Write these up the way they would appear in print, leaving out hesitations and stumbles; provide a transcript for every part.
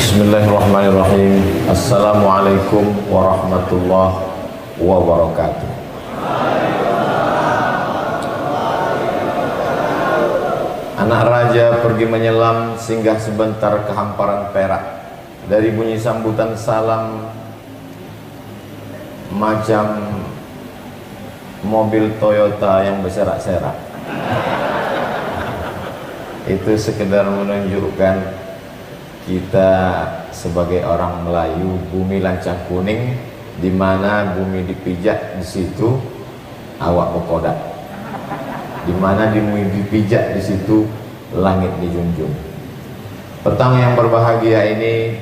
Bismillahirrahmanirrahim. Assalamualaikum warahmatullahi wabarakatuh. Anak raja pergi menyelam, singgah sebentar ke hamparan perak. Dari bunyi sambutan salam macam mobil Toyota yang berserak-serak. Itu sekedar menunjukkan kita sebagai orang Melayu, bumi lancang kuning, di mana bumi dipijak, di situ awak berkodak. Di mana bumi dipijak, di situ langit dijunjung. Petang yang berbahagia ini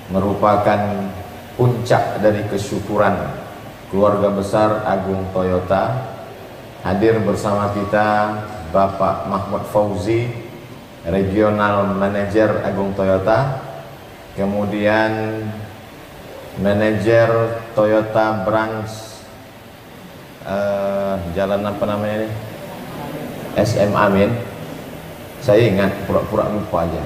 merupakan puncak dari kesyukuran keluarga besar Agung Toyota. Hadir bersama kita Bapak Mahmud Fauzi, Regional Manager Agung Toyota, kemudian Manager Toyota Branch jalan apa namanya ini, SM Amin. Saya ingat, pura-pura lupa aja.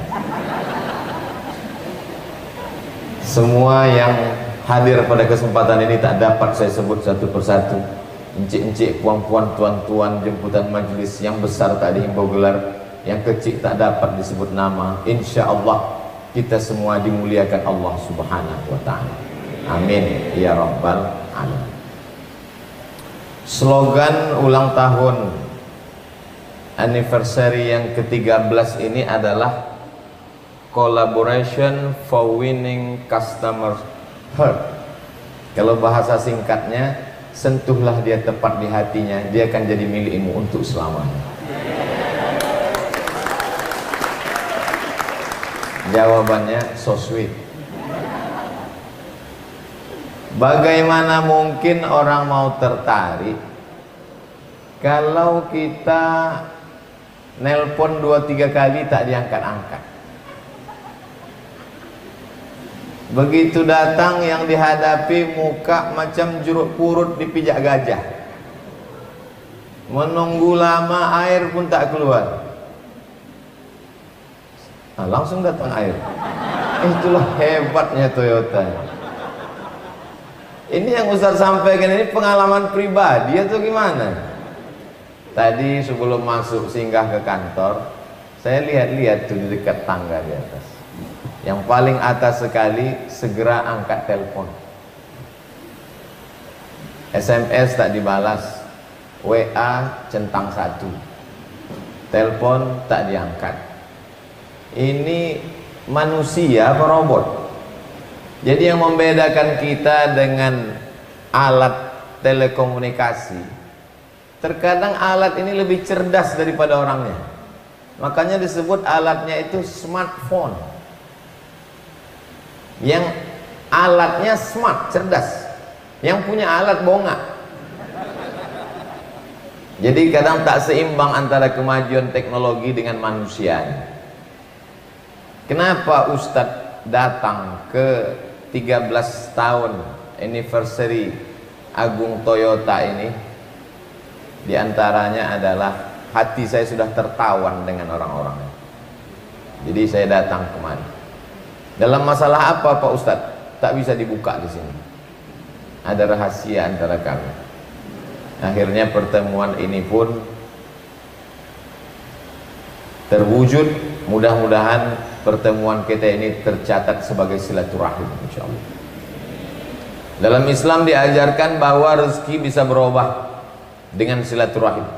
Semua yang hadir pada kesempatan ini tak dapat saya sebut satu persatu. Encik-encik, puan-puan, tuan-tuan, jemputan majelis yang besar tak dihimbau gelar, yang kecil tak dapat disebut nama. Insya Allah kita semua dimuliakan Allah Subhanahu wa ta'ala. Amin ya rabbal alamin. Slogan ulang tahun anniversary yang ke-13 ini adalah Collaboration for Winning Customer Heart. Kalau bahasa singkatnya, sentuhlah dia tepat di hatinya, dia akan jadi milikmu untuk selamanya. Jawabannya so sweet. Bagaimana mungkin orang mau tertarik kalau kita nelpon 2-3 kali tak diangkat-angkat? Begitu datang yang dihadapi muka macam jeruk purut dipijak gajah. Menunggu lama, air pun tak keluar. Nah, langsung datang air. Itulah hebatnya Toyota. Ini yang Ustaz sampaikan ini pengalaman pribadi atau gimana? Tadi sebelum masuk singgah ke kantor, saya lihat-lihat tuh di dekat tangga di atas. Yang paling atas sekali, segera angkat telepon. SMS tak dibalas, WA centang 1, telepon tak diangkat. Ini manusia apa robot? Jadi yang membedakan kita dengan alat telekomunikasi, terkadang alat ini lebih cerdas daripada orangnya. Makanya disebut alatnya itu smartphone. Yang alatnya smart, cerdas. Yang punya alat bongak. Jadi kadang tak seimbang antara kemajuan teknologi dengan manusia. Kenapa Ustadz datang ke 13 tahun anniversary Agung Toyota ini? Di antaranya adalah hati saya sudah tertawan dengan orang-orang. Jadi saya datang kemari. Dalam masalah apa Pak Ustadz? Tak bisa dibuka di sini. Ada rahasia antara kami. Akhirnya pertemuan ini pun terwujud. Mudah-mudahan pertemuan kita ini tercatat sebagai silaturahim, insyaallah. Dalam Islam diajarkan bahwa rezeki bisa berubah dengan silaturahim.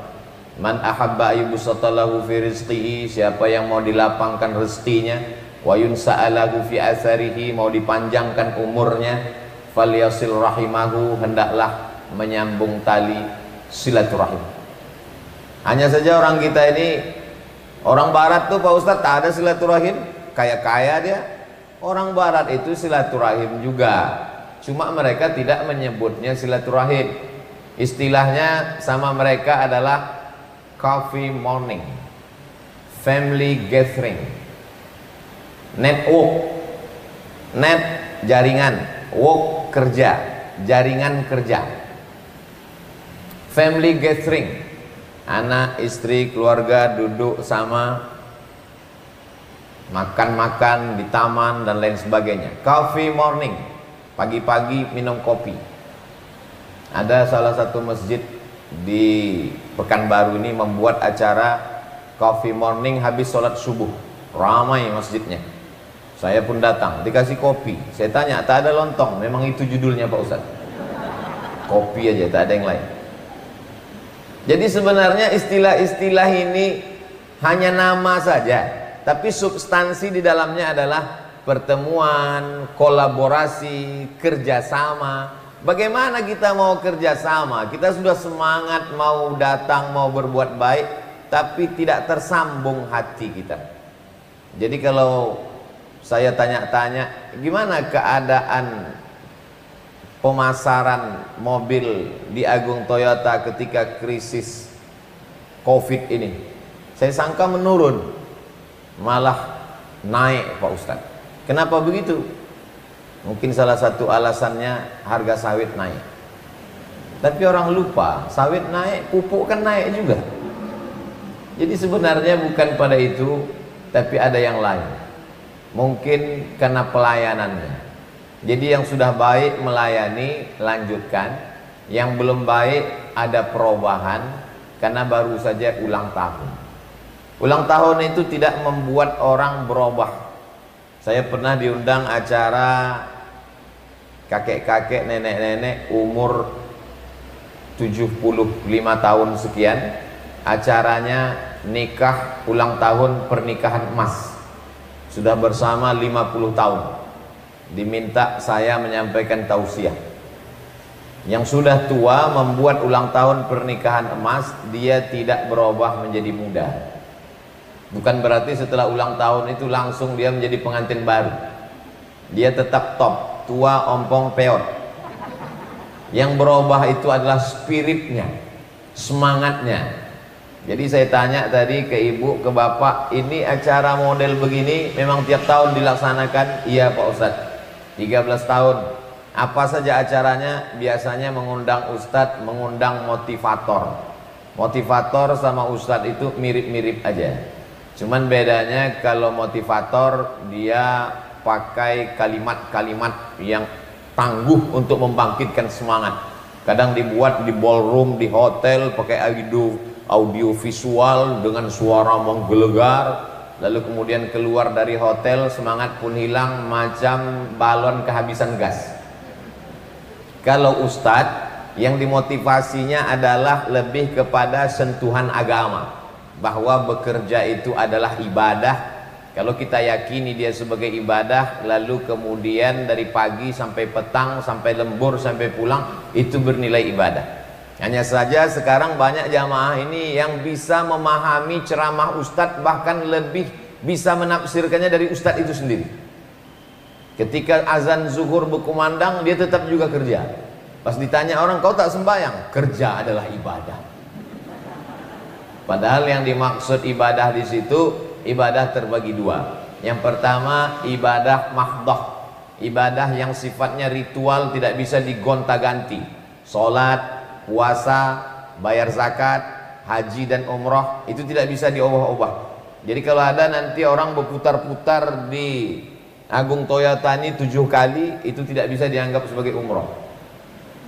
Man ahabba ayyubsatalahu fi rizqihi, siapa yang mau dilapangkan rezekinya, wa yunsa'alahu fi atharihi, mau dipanjangkan umurnya, falyasil rahimahu, hendaklah menyambung tali silaturahim. Hanya saja orang kita ini, orang barat tuh Pak Ustadz tak ada silaturahim, kaya-kaya dia. Orang barat itu silaturahim juga, cuma mereka tidak menyebutnya silaturahim. Istilahnya sama mereka adalah coffee morning, family gathering, network, net jaringan, work kerja, jaringan kerja, family gathering, anak, istri, keluarga duduk sama makan-makan di taman dan lain sebagainya. Coffee morning, pagi-pagi minum kopi. Ada salah satu masjid di Pekanbaru ini membuat acara coffee morning habis sholat subuh. Ramai masjidnya. Saya pun datang, dikasih kopi. Saya tanya, tak ada lontong? Memang itu judulnya Pak Ustaz. Kopi aja, tak ada yang lain. Jadi sebenarnya istilah-istilah ini hanya nama saja, tapi substansi di dalamnya adalah pertemuan, kolaborasi, kerjasama. Bagaimana kita mau kerjasama? Kita sudah semangat mau datang, mau berbuat baik, tapi tidak tersambung hati kita. Jadi kalau saya tanya-tanya, gimana keadaan pemasaran mobil di Agung Toyota ketika krisis COVID ini? Saya sangka menurun, malah naik Pak Ustadz. Kenapa begitu? Mungkin salah satu alasannya harga sawit naik. Tapi orang lupa, sawit naik, pupuk kan naik juga. Jadi sebenarnya bukan pada itu, tapi ada yang lain. Mungkin karena pelayanannya. Jadi yang sudah baik melayani, lanjutkan. Yang belum baik ada perubahan, karena baru saja ulang tahun. Ulang tahun itu tidak membuat orang berubah. Saya pernah diundang acara kakek-kakek, nenek-nenek umur 75 tahun sekian. Acaranya nikah ulang tahun pernikahan emas. Sudah bersama 50 tahun. Diminta saya menyampaikan tausiah. Yang sudah tua membuat ulang tahun pernikahan emas, dia tidak berubah menjadi muda. Bukan berarti setelah ulang tahun itu langsung dia menjadi pengantin baru. Dia tetap top, tua, ompong, peot. Yang berubah itu adalah spiritnya, semangatnya. Jadi saya tanya tadi ke ibu, ke bapak, ini acara model begini memang tiap tahun dilaksanakan? Iya Pak Ustadz, 13 tahun. Apa saja acaranya? Biasanya mengundang ustadz, mengundang motivator. Motivator sama ustadz itu mirip-mirip aja. Cuman bedanya kalau motivator dia pakai kalimat-kalimat yang tangguh untuk membangkitkan semangat. Kadang dibuat di ballroom, di hotel, pakai audio visual dengan suara menggelegar. Lalu kemudian keluar dari hotel, semangat pun hilang macam balon kehabisan gas. Kalau ustadz yang dimotivasinya adalah lebih kepada sentuhan agama, bahwa bekerja itu adalah ibadah. Kalau kita yakini dia sebagai ibadah, lalu kemudian dari pagi sampai petang, sampai lembur, sampai pulang, itu bernilai ibadah. Hanya saja sekarang banyak jamaah ini yang bisa memahami ceramah ustadz, bahkan lebih bisa menafsirkannya dari ustadz itu sendiri. Ketika azan zuhur berkumandang, dia tetap juga kerja. Pas ditanya orang, kau tak sembahyang? Kerja adalah ibadah. Padahal yang dimaksud ibadah di situ, ibadah terbagi dua. Yang pertama ibadah mahdoh, ibadah yang sifatnya ritual, tidak bisa digonta-ganti. Sholat, puasa, bayar zakat, haji dan umroh, itu tidak bisa diubah-ubah. Jadi kalau ada nanti orang berputar-putar di Agung Toyota ini 7 kali, itu tidak bisa dianggap sebagai umroh.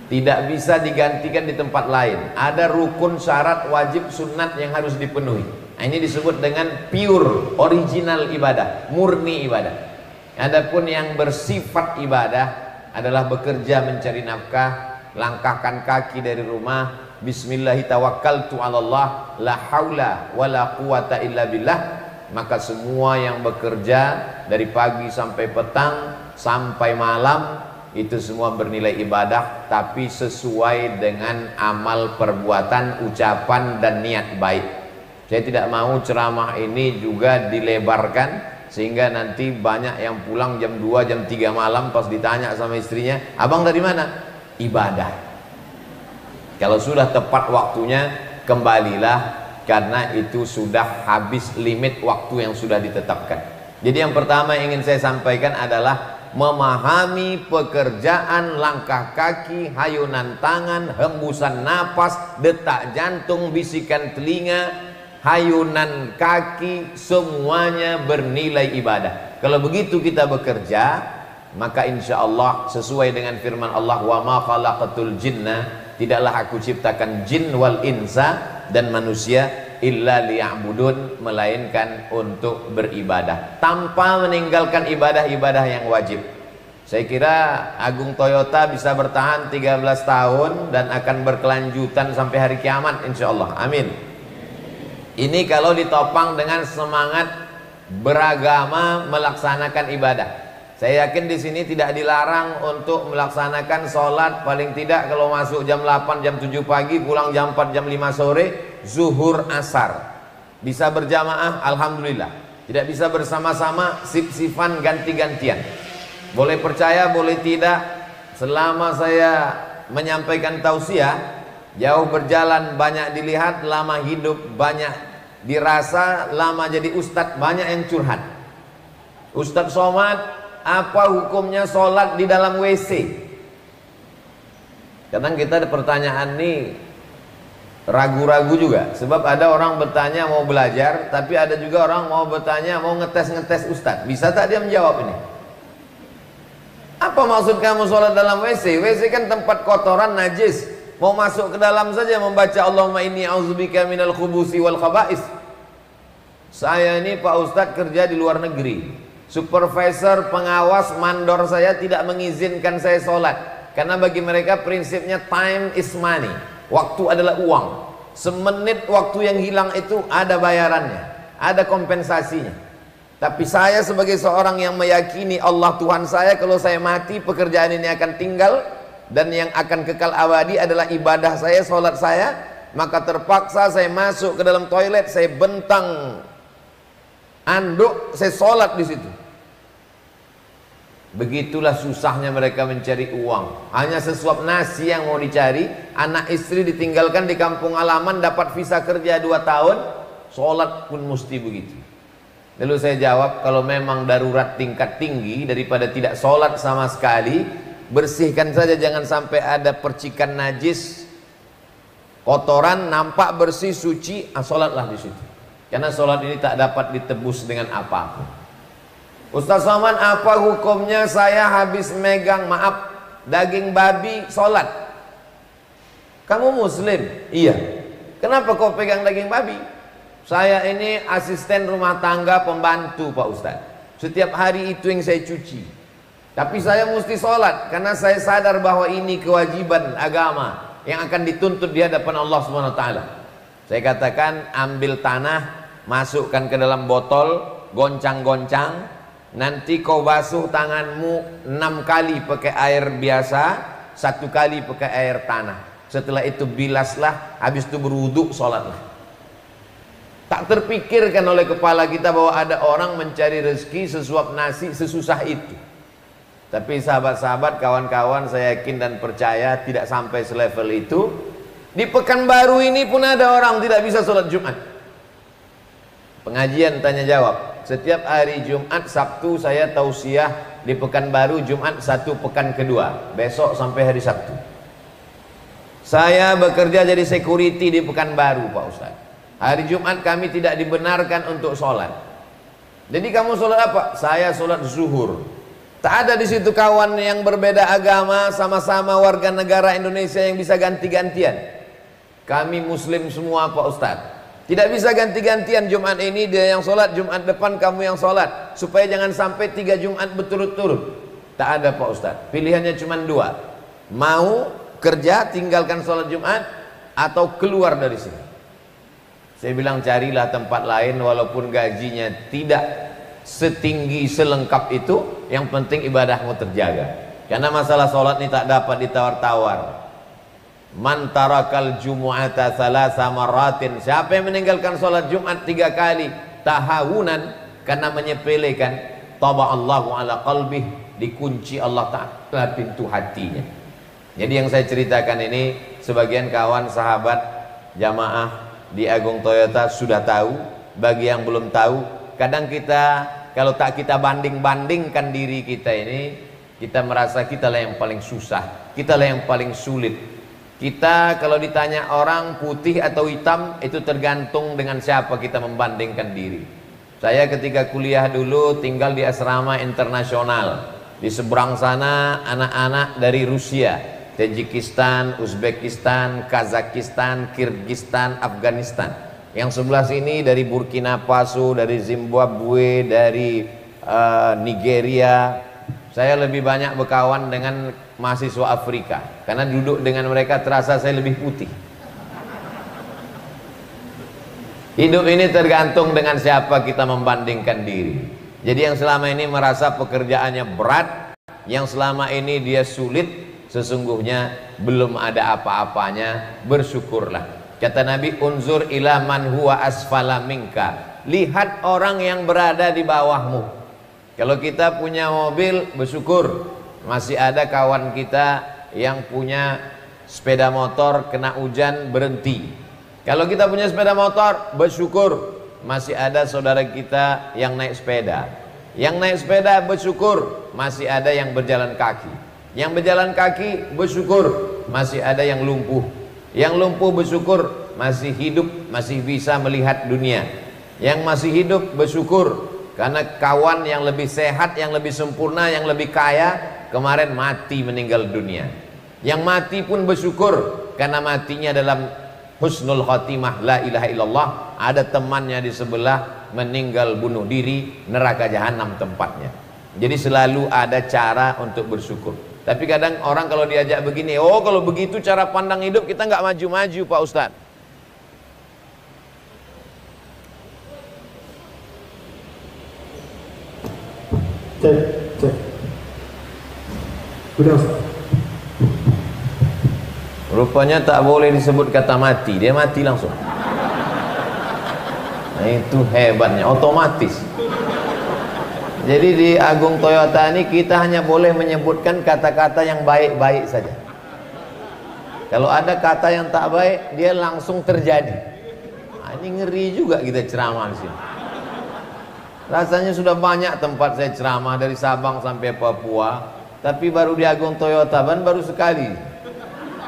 Tidak bisa digantikan di tempat lain. Ada rukun, syarat, wajib, sunat yang harus dipenuhi. Nah, ini disebut dengan pure, original ibadah, murni ibadah. Adapun yang bersifat ibadah adalah bekerja mencari nafkah, langkahkan kaki dari rumah, bismillahirrahmanirrahim, la haula wala quwata illa billah. Maka semua yang bekerja dari pagi sampai petang sampai malam, itu semua bernilai ibadah, tapi sesuai dengan amal perbuatan, ucapan dan niat baik. Saya tidak mau ceramah ini juga dilebarkan sehingga nanti banyak yang pulang jam 2, jam 3 malam, pas ditanya sama istrinya, abang dari mana? Ibadah. Kalau sudah tepat waktunya, kembalilah, karena itu sudah habis limit waktu yang sudah ditetapkan. Jadi yang pertama yang ingin saya sampaikan adalah memahami pekerjaan, langkah kaki, hayunan tangan, hembusan napas, detak jantung, bisikan telinga, hayunan kaki, semuanya bernilai ibadah. Kalau begitu kita bekerja, maka insya Allah sesuai dengan firman Allah, wa ma khalaqatul jinna, tidaklah aku ciptakan jin wal insa, dan manusia, illa liya'budun, melainkan untuk beribadah, tanpa meninggalkan ibadah-ibadah yang wajib. Saya kira Agung Toyota bisa bertahan 13 tahun dan akan berkelanjutan sampai hari kiamat insya Allah, amin. Ini kalau ditopang dengan semangat beragama, melaksanakan ibadah. Saya yakin di sini tidak dilarang untuk melaksanakan sholat, paling tidak kalau masuk jam 8, jam 7 pagi, pulang jam 4, jam 5 sore, zuhur, asar. Bisa berjamaah, alhamdulillah. Tidak bisa bersama-sama, sip-sifan, ganti-gantian. Boleh percaya, boleh tidak. Selama saya menyampaikan tausiah, jauh berjalan banyak dilihat, lama hidup banyak dirasa, lama jadi ustadz banyak yang curhat. Ustadz Somad, apa hukumnya sholat di dalam WC? Kadang kita ada pertanyaan nih ragu-ragu juga, sebab ada orang bertanya mau belajar, tapi ada juga orang mau bertanya mau ngetes ustadz. Bisa tak dia menjawab ini? Apa maksud kamu sholat dalam WC? WC kan tempat kotoran, najis. Mau masuk ke dalam saja membaca Allahumma inni a'udzubika minal khubusi wal khaba'is. Saya ini Pak Ustadz kerja di luar negeri. Supervisor, pengawas, mandor saya tidak mengizinkan saya sholat, karena bagi mereka prinsipnya time is money. Waktu adalah uang. Semenit waktu yang hilang itu ada bayarannya, ada kompensasinya. Tapi saya sebagai seorang yang meyakini Allah Tuhan saya, kalau saya mati pekerjaan ini akan tinggal, dan yang akan kekal abadi adalah ibadah saya, sholat saya. Maka terpaksa saya masuk ke dalam toilet, saya bentang anduk, saya sholat di situ. Begitulah susahnya mereka mencari uang. Hanya sesuap nasi yang mau dicari. Anak istri ditinggalkan di kampung halaman, dapat visa kerja 2 tahun, sholat pun mesti begitu. Lalu saya jawab, kalau memang darurat tingkat tinggi, daripada tidak sholat sama sekali, bersihkan saja, jangan sampai ada percikan najis, kotoran nampak bersih, suci, sholatlah di situ. Karena sholat ini tak dapat ditebus dengan apapun. Ustaz Somad, apa hukumnya saya habis megang, maaf, daging babi sholat? Kamu muslim? Iya. Kenapa kau pegang daging babi? Saya ini asisten rumah tangga, pembantu Pak Ustaz. Setiap hari itu yang saya cuci. Tapi saya mesti sholat, karena saya sadar bahwa ini kewajiban agama yang akan dituntut di hadapan Allah SWT. Saya katakan, ambil tanah, masukkan ke dalam botol, goncang-goncang, nanti kau basuh tanganmu 6 kali pakai air biasa, 1 kali pakai air tanah. Setelah itu bilaslah, habis itu berwudu, sholatlah. Tak terpikirkan oleh kepala kita bahwa ada orang mencari rezeki sesuap nasi sesusah itu. Tapi sahabat-sahabat, kawan-kawan, saya yakin dan percaya tidak sampai selevel itu. Di Pekanbaru ini pun ada orang tidak bisa sholat Jumat. Pengajian tanya jawab. Setiap hari Jumat, Sabtu saya tausiah di Pekanbaru, Jumat 1 pekan kedua. Besok sampai hari Sabtu. Saya bekerja jadi security di Pekanbaru Pak Ustaz. Hari Jumat kami tidak dibenarkan untuk sholat. Jadi kamu sholat apa? Saya sholat zuhur. Tak ada di situ kawan yang berbeda agama, sama-sama warga negara Indonesia yang bisa ganti-gantian. Kami muslim semua Pak Ustadz. Tidak bisa ganti-gantian, Jumat ini dia yang sholat, Jumat depan kamu yang sholat. Supaya jangan sampai 3 Jumat berturut-turut. Tak ada Pak Ustadz. Pilihannya cuma 2. Mau kerja tinggalkan sholat Jumat, atau keluar dari sini. Saya bilang carilah tempat lain, walaupun gajinya tidak setinggi selengkap itu, yang penting ibadahmu terjaga. Karena masalah sholat ini tak dapat ditawar-tawar. Man tarakal jumu'ata thalatha marratin, siapa yang meninggalkan sholat Jumat 3 kali tahawunan, karena menyepelekan, taba'allahu ala qalbih, dikunci Allah Ta'ala pintu hatinya. Jadi yang saya ceritakan ini, sebagian kawan sahabat jamaah di Agung Toyota sudah tahu. Bagi yang belum tahu, kadang kita kalau tak kita banding-bandingkan diri kita ini, kita merasa kita lah yang paling susah, kita lah yang paling sulit. Kita kalau ditanya orang putih atau hitam, itu tergantung dengan siapa kita membandingkan diri. Saya ketika kuliah dulu tinggal di asrama internasional. Di seberang sana anak-anak dari Rusia, Tajikistan, Uzbekistan, Kazakhstan, Kirgistan, Afghanistan. Yang sebelah sini dari Burkina Faso, dari Zimbabwe, dari Nigeria. Saya lebih banyak berkawan dengan mahasiswa Afrika karena duduk dengan mereka terasa saya lebih putih. Hidup ini tergantung dengan siapa kita membandingkan diri. Jadi yang selama ini merasa pekerjaannya berat, yang selama ini dia sulit, sesungguhnya belum ada apa-apanya, bersyukurlah. Kata Nabi, unzur ila man huwa asfala minka. Lihat orang yang berada di bawahmu. Kalau kita punya mobil, bersyukur. Masih ada kawan kita yang punya sepeda motor, kena hujan, berhenti. Kalau kita punya sepeda motor, bersyukur. Masih ada saudara kita yang naik sepeda. Yang naik sepeda, bersyukur. Masih ada yang berjalan kaki. Yang berjalan kaki, bersyukur. Masih ada yang lumpuh. Yang lumpuh bersyukur, masih hidup, masih bisa melihat dunia. Yang masih hidup bersyukur, karena kawan yang lebih sehat, yang lebih sempurna, yang lebih kaya, kemarin mati meninggal dunia. Yang mati pun bersyukur, karena matinya dalam husnul khotimah, la ilaha illallah. Ada temannya di sebelah meninggal bunuh diri, neraka jahanam tempatnya. Jadi selalu ada cara untuk bersyukur. Tapi kadang orang kalau diajak begini, oh kalau begitu cara pandang hidup kita nggak maju-maju Pak Ustadz. Cek. Udah Ustaz. Rupanya tak boleh disebut kata mati, dia mati langsung. Nah itu hebatnya, otomatis. Jadi di Agung Toyota ini kita hanya boleh menyebutkan kata-kata yang baik-baik saja. Kalau ada kata yang tak baik, dia langsung terjadi. Nah, ini ngeri juga kita ceramah di sini. Rasanya sudah banyak tempat saya ceramah dari Sabang sampai Papua, tapi baru di Agung Toyota Ban baru sekali.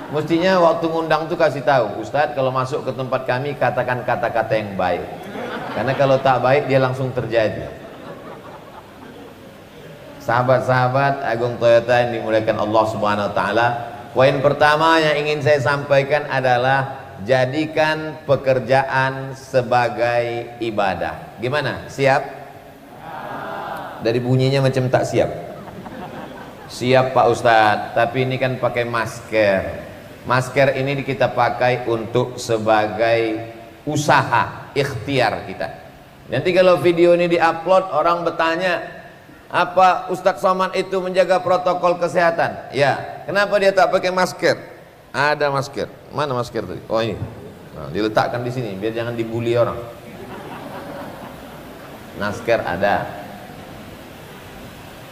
Mestinya waktu ngundang tuh kasih tahu, Ustadz kalau masuk ke tempat kami katakan kata-kata yang baik. Karena kalau tak baik dia langsung terjadi. Sahabat-sahabat Agung Toyota yang dimuliakan Allah Subhanahu wa taala, poin pertama yang ingin saya sampaikan adalah jadikan pekerjaan sebagai ibadah. Gimana? Siap? Dari bunyinya macam tak siap. Siap Pak Ustadz, tapi ini kan pakai masker. Masker ini kita pakai untuk sebagai usaha, ikhtiar kita. Nanti kalau video ini diupload, orang bertanya, apa Ustadz Somad itu menjaga protokol kesehatan? Ya. Kenapa dia tak pakai masker? Ada masker. Mana masker tadi? Oh ini. Nah, diletakkan di sini biar jangan dibully orang. Masker ada.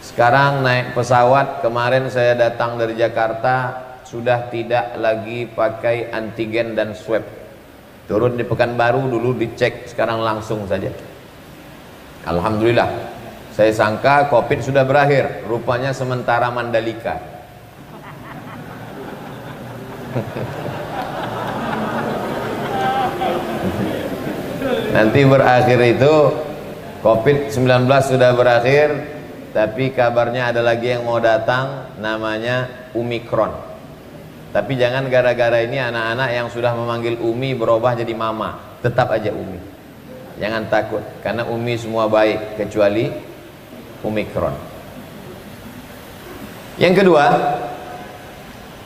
Sekarang naik pesawat, kemarin saya datang dari Jakarta sudah tidak lagi pakai antigen dan swab. Turun di Pekanbaru dulu dicek, sekarang langsung saja. Alhamdulillah. Saya sangka Covid sudah berakhir, rupanya sementara Mandalika. Nanti berakhir itu Covid-19 sudah berakhir, tapi kabarnya ada lagi yang mau datang, namanya Omikron. Tapi jangan gara-gara ini anak-anak yang sudah memanggil Umi berubah jadi Mama, tetap aja Umi. Jangan takut, karena Umi semua baik kecuali Omikron. Yang kedua,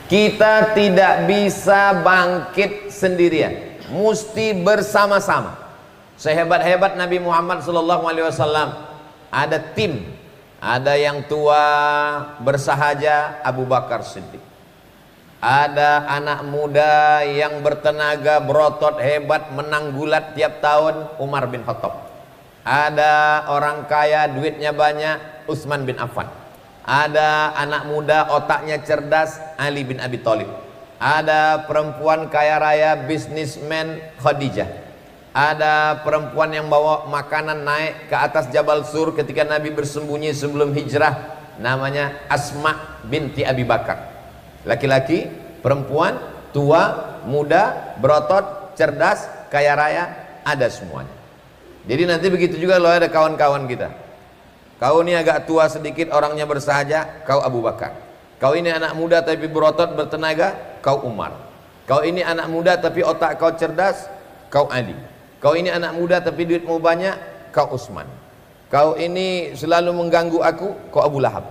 kita tidak bisa bangkit sendirian, mesti bersama-sama. Sehebat-hebat Nabi Muhammad SAW, ada tim, ada yang tua bersahaja Abu Bakar Siddiq, ada anak muda yang bertenaga berotot hebat menang gulat tiap tahun Umar bin Khattab. Ada orang kaya duitnya banyak Utsman bin Affan. Ada anak muda otaknya cerdas Ali bin Abi Thalib. Ada perempuan kaya raya bisnismen Khadijah. Ada perempuan yang bawa makanan naik ke atas Jabal Sur ketika Nabi bersembunyi sebelum hijrah, namanya Asma binti Abi Bakar. Laki-laki, perempuan, tua, muda, berotot, cerdas, kaya raya, ada semuanya. Jadi nanti begitu juga loh, ada kawan-kawan kita. Kau ini agak tua sedikit, orangnya bersahaja, kau Abu Bakar. Kau ini anak muda tapi berotot, bertenaga, kau Umar. Kau ini anak muda tapi otak kau cerdas, kau Ali. Kau ini anak muda tapi duitmu banyak, kau Utsman. Kau ini selalu mengganggu aku, kau Abu Lahab.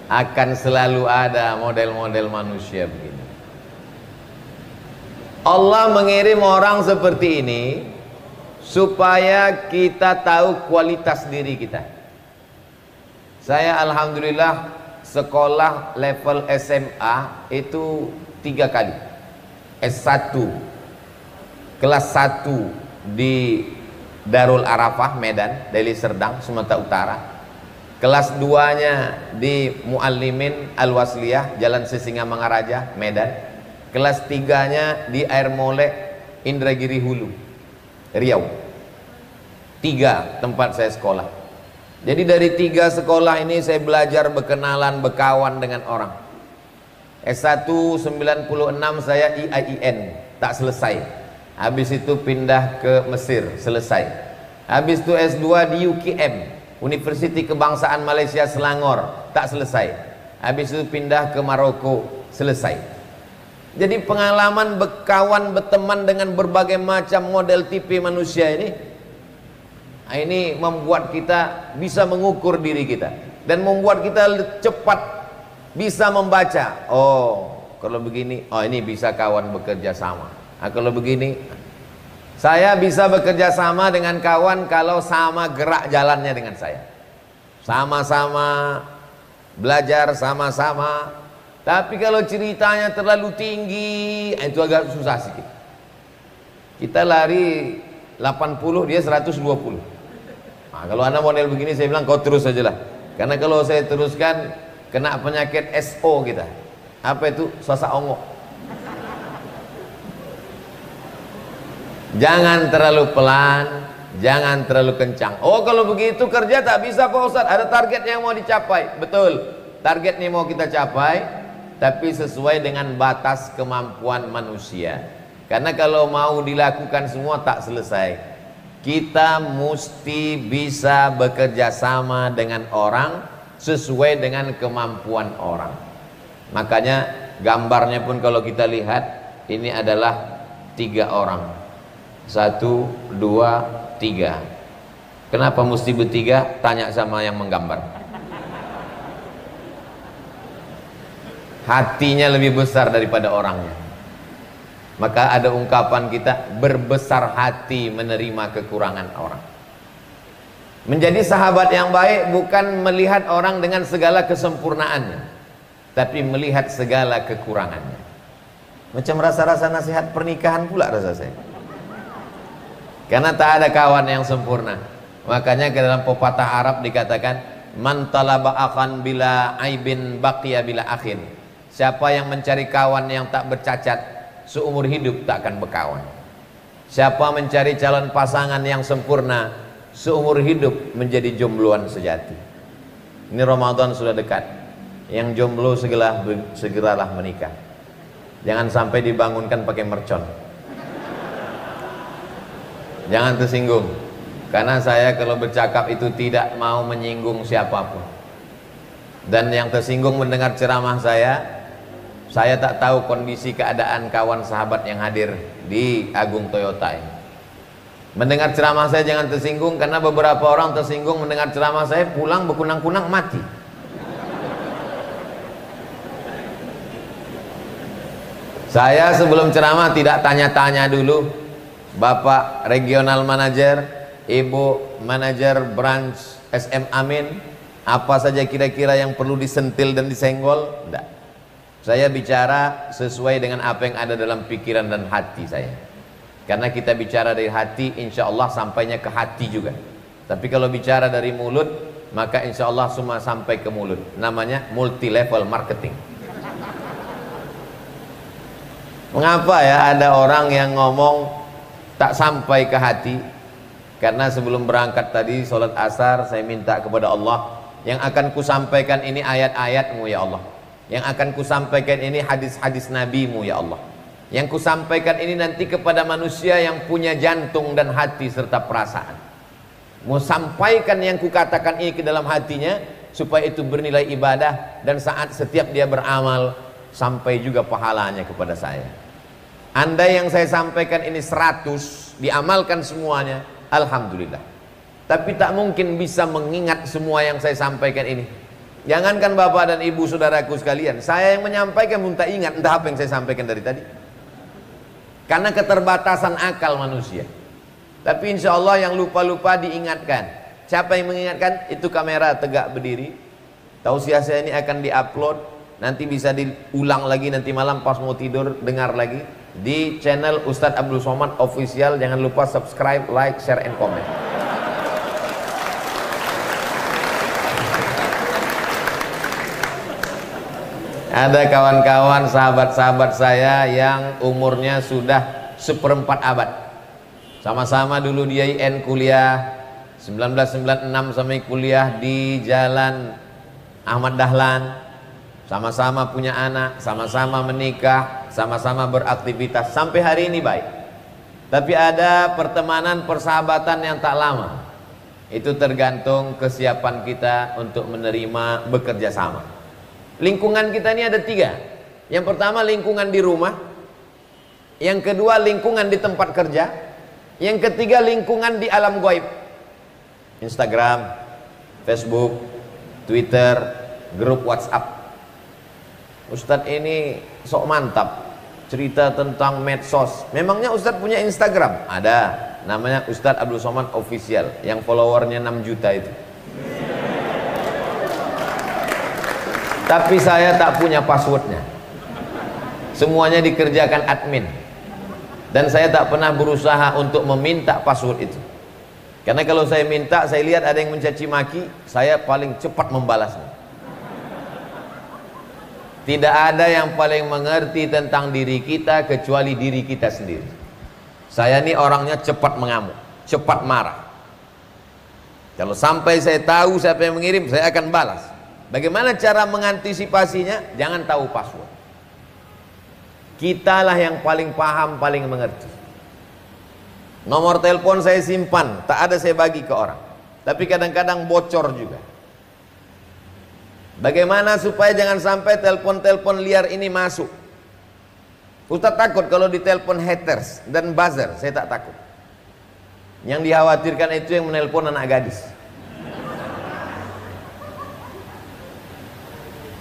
Akan selalu ada model-model manusia begini. Allah mengirim orang seperti ini supaya kita tahu kualitas diri kita. Saya alhamdulillah sekolah level SMA itu 3 kali. S1 kelas 1 di Darul Arafah Medan, Deli Serdang, Sumatera Utara. Kelas 2-nya di Muallimin Al-Wasliyah, Jalan Sisingamangaraja, Medan. Kelas 3-nya di Air Molek, Indragiri Hulu, Riau. 3 tempat saya sekolah. Jadi dari 3 sekolah ini saya belajar berkenalan, berkawan dengan orang. S1 96 saya IAIN, tak selesai. Habis itu pindah ke Mesir, selesai. Habis itu S2 di UKM, Universiti Kebangsaan Malaysia Selangor, tak selesai. Habis itu pindah ke Maroko, selesai. Jadi pengalaman berkawan, berteman dengan berbagai macam model tipe manusia ini membuat kita bisa mengukur diri kita dan membuat kita cepat bisa membaca. Oh, kalau begini, oh ini bisa kawan bekerja sama. Nah, kalau begini, saya bisa bekerja sama dengan kawan kalau sama gerak jalannya dengan saya. Sama-sama belajar, sama-sama. Tapi kalau ceritanya terlalu tinggi, itu agak susah sedikit. Kita lari 80, dia 120. Nah, kalau anda model begini saya bilang kau terus sajalah. Karena kalau saya teruskan kena penyakit SO kita. Apa itu? Sosa ongok. Jangan terlalu pelan, jangan terlalu kencang. Oh, kalau begitu kerja tak bisa Pak Ustadz, ada target yang mau dicapai. Betul, targetnya mau kita capai, tapi sesuai dengan batas kemampuan manusia. Karena kalau mau dilakukan semua tak selesai. Kita mesti bisa bekerja sama dengan orang sesuai dengan kemampuan orang. Makanya gambarnya pun kalau kita lihat, ini adalah 3 orang. 1, 2, 3. Kenapa mesti bertiga? Tanya sama yang menggambar. Hatinya lebih besar daripada orangnya. Maka ada ungkapan kita, berbesar hati menerima kekurangan orang. Menjadi sahabat yang baik bukan melihat orang dengan segala kesempurnaannya, tapi melihat segala kekurangannya. Macam rasa-rasa nasihat pernikahan pula rasa saya. Karena tak ada kawan yang sempurna. Makanya ke dalam pepatah Arab dikatakan, man talaba akhan bila aibin baqiya bila akhin. Siapa yang mencari kawan yang tak bercacat, seumur hidup tak akan berkawan. Siapa mencari calon pasangan yang sempurna, seumur hidup menjadi jombloan sejati. Ini Ramadan sudah dekat. Yang jomblo segeralah menikah. Jangan sampai dibangunkan pakai mercon. Jangan tersinggung. Karena saya kalau bercakap itu tidak mau menyinggung siapapun. Dan yang tersinggung mendengar ceramah saya tak tahu kondisi keadaan kawan sahabat yang hadir di Agung Toyota ini. Mendengar ceramah saya jangan tersinggung, karena beberapa orang tersinggung mendengar ceramah saya, pulang berkunang-kunang mati. Saya sebelum ceramah tidak tanya-tanya dulu, Bapak Regional Manager, Ibu Manager Branch SM Amin, apa saja kira-kira yang perlu disentil dan disenggol? Tidak. Saya bicara sesuai dengan apa yang ada dalam pikiran dan hati saya. Karena kita bicara dari hati, insya Allah sampainya ke hati juga. Tapi kalau bicara dari mulut, maka insya Allah semua sampai ke mulut. Namanya multi level marketing. Mengapa ya ada orang yang ngomong tak sampai ke hati? Karena sebelum berangkat tadi sholat asar, saya minta kepada Allah, yang akan kusampaikan ini ayat-ayatmu ya Allah. Yang akan kusampaikan ini hadis-hadis nabimu ya Allah. Yang kusampaikan ini nanti kepada manusia yang punya jantung dan hati serta perasaan. Mau sampaikan yang kukatakan ini ke dalam hatinya, supaya itu bernilai ibadah, dan saat setiap dia beramal sampai juga pahalanya kepada saya. Andai yang saya sampaikan ini 100 diamalkan semuanya, alhamdulillah. Tapi tak mungkin bisa mengingat semua yang saya sampaikan ini. Jangankan bapak dan ibu saudaraku sekalian, saya yang menyampaikan pun tak ingat entah apa yang saya sampaikan dari tadi, karena keterbatasan akal manusia. Tapi insya Allah yang lupa-lupa diingatkan. Siapa yang mengingatkan? Itu kamera tegak berdiri. Tausiah saya ini akan diupload, nanti bisa diulang lagi nanti malam pas mau tidur, dengar lagi di channel Ustadz Abdul Somad Official. Jangan lupa subscribe, like, share, and comment. Ada kawan-kawan sahabat-sahabat saya yang umurnya sudah 1/4 abad. Sama-sama dulu di IAIN kuliah 1996 sampai kuliah di Jalan Ahmad Dahlan. Sama-sama punya anak, sama-sama menikah, sama-sama beraktivitas sampai hari ini baik. Tapi ada pertemanan persahabatan yang tak lama. Itu tergantung kesiapan kita untuk menerima bekerja sama. Lingkungan kita ini ada 3. Yang pertama lingkungan di rumah, yang kedua lingkungan di tempat kerja, yang ketiga lingkungan di alam gaib. Instagram, Facebook, Twitter, grup WhatsApp. Ustadz ini sok mantap cerita tentang medsos. Memangnya Ustadz punya Instagram? Ada, namanya Ustadz Abdul Somad Official, yang followernya 6 juta itu. Tapi saya tak punya passwordnya. Semuanya dikerjakan admin. Dan saya tak pernah berusaha untuk meminta password itu. Karena kalau saya minta, saya lihat ada yang mencaci maki, saya paling cepat membalasnya. Tidak ada yang paling mengerti tentang diri kita kecuali diri kita sendiri. Saya ini orangnya cepat mengamuk, cepat marah. Kalau sampai saya tahu siapa yang mengirim, saya akan balas. Bagaimana cara mengantisipasinya? Jangan tahu password. Kitalah yang paling paham, paling mengerti. Nomor telepon saya simpan, tak ada saya bagi ke orang. Tapi kadang-kadang bocor juga. Bagaimana supaya jangan sampai telepon-telepon liar ini masuk? Ustaz takut kalau ditelepon haters dan buzzer. Saya tak takut. Yang dikhawatirkan itu yang menelpon anak gadis.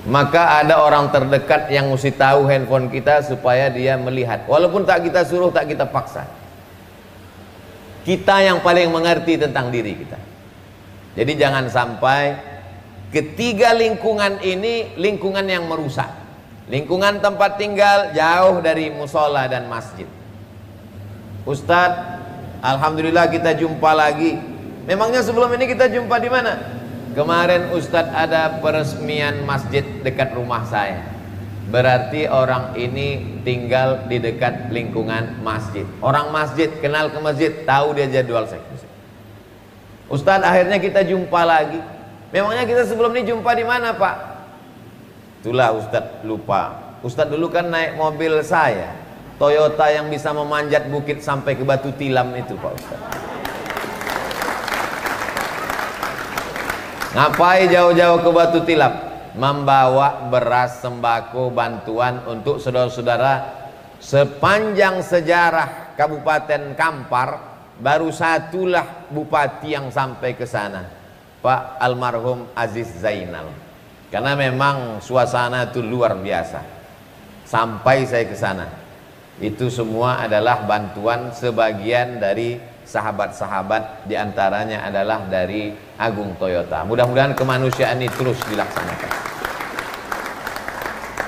Maka ada orang terdekat yang mesti tahu handphone kita supaya dia melihat. Walaupun tak kita suruh, tak kita paksa. Kita yang paling mengerti tentang diri kita. Jadi jangan sampai ketiga lingkungan ini lingkungan yang merusak. Lingkungan tempat tinggal jauh dari musola dan masjid. Ustadz, alhamdulillah kita jumpa lagi. Memangnya sebelum ini kita jumpa di mana? Kemarin Ustadz ada peresmian masjid dekat rumah saya. Berarti orang ini tinggal di dekat lingkungan masjid. Orang masjid, kenal ke masjid, tahu dia jadwal saya. Ustadz, akhirnya kita jumpa lagi. Memangnya kita sebelum ini jumpa di mana, Pak? Itulah Ustadz lupa. Ustadz dulu kan naik mobil saya, Toyota yang bisa memanjat bukit sampai ke Batu Tilam itu, Pak Ustadz. Ngapain jauh-jauh ke Batu Tilam? Membawa beras, sembako, bantuan untuk saudara-saudara. Sepanjang sejarah Kabupaten Kampar, baru satulah bupati yang sampai ke sana, Pak almarhum Aziz Zainal. Karena memang suasana itu luar biasa. Sampai saya ke sana, itu semua adalah bantuan sebagian dari sahabat-sahabat, diantaranya adalah dari Agung Toyota. Mudah-mudahan kemanusiaan ini terus dilaksanakan.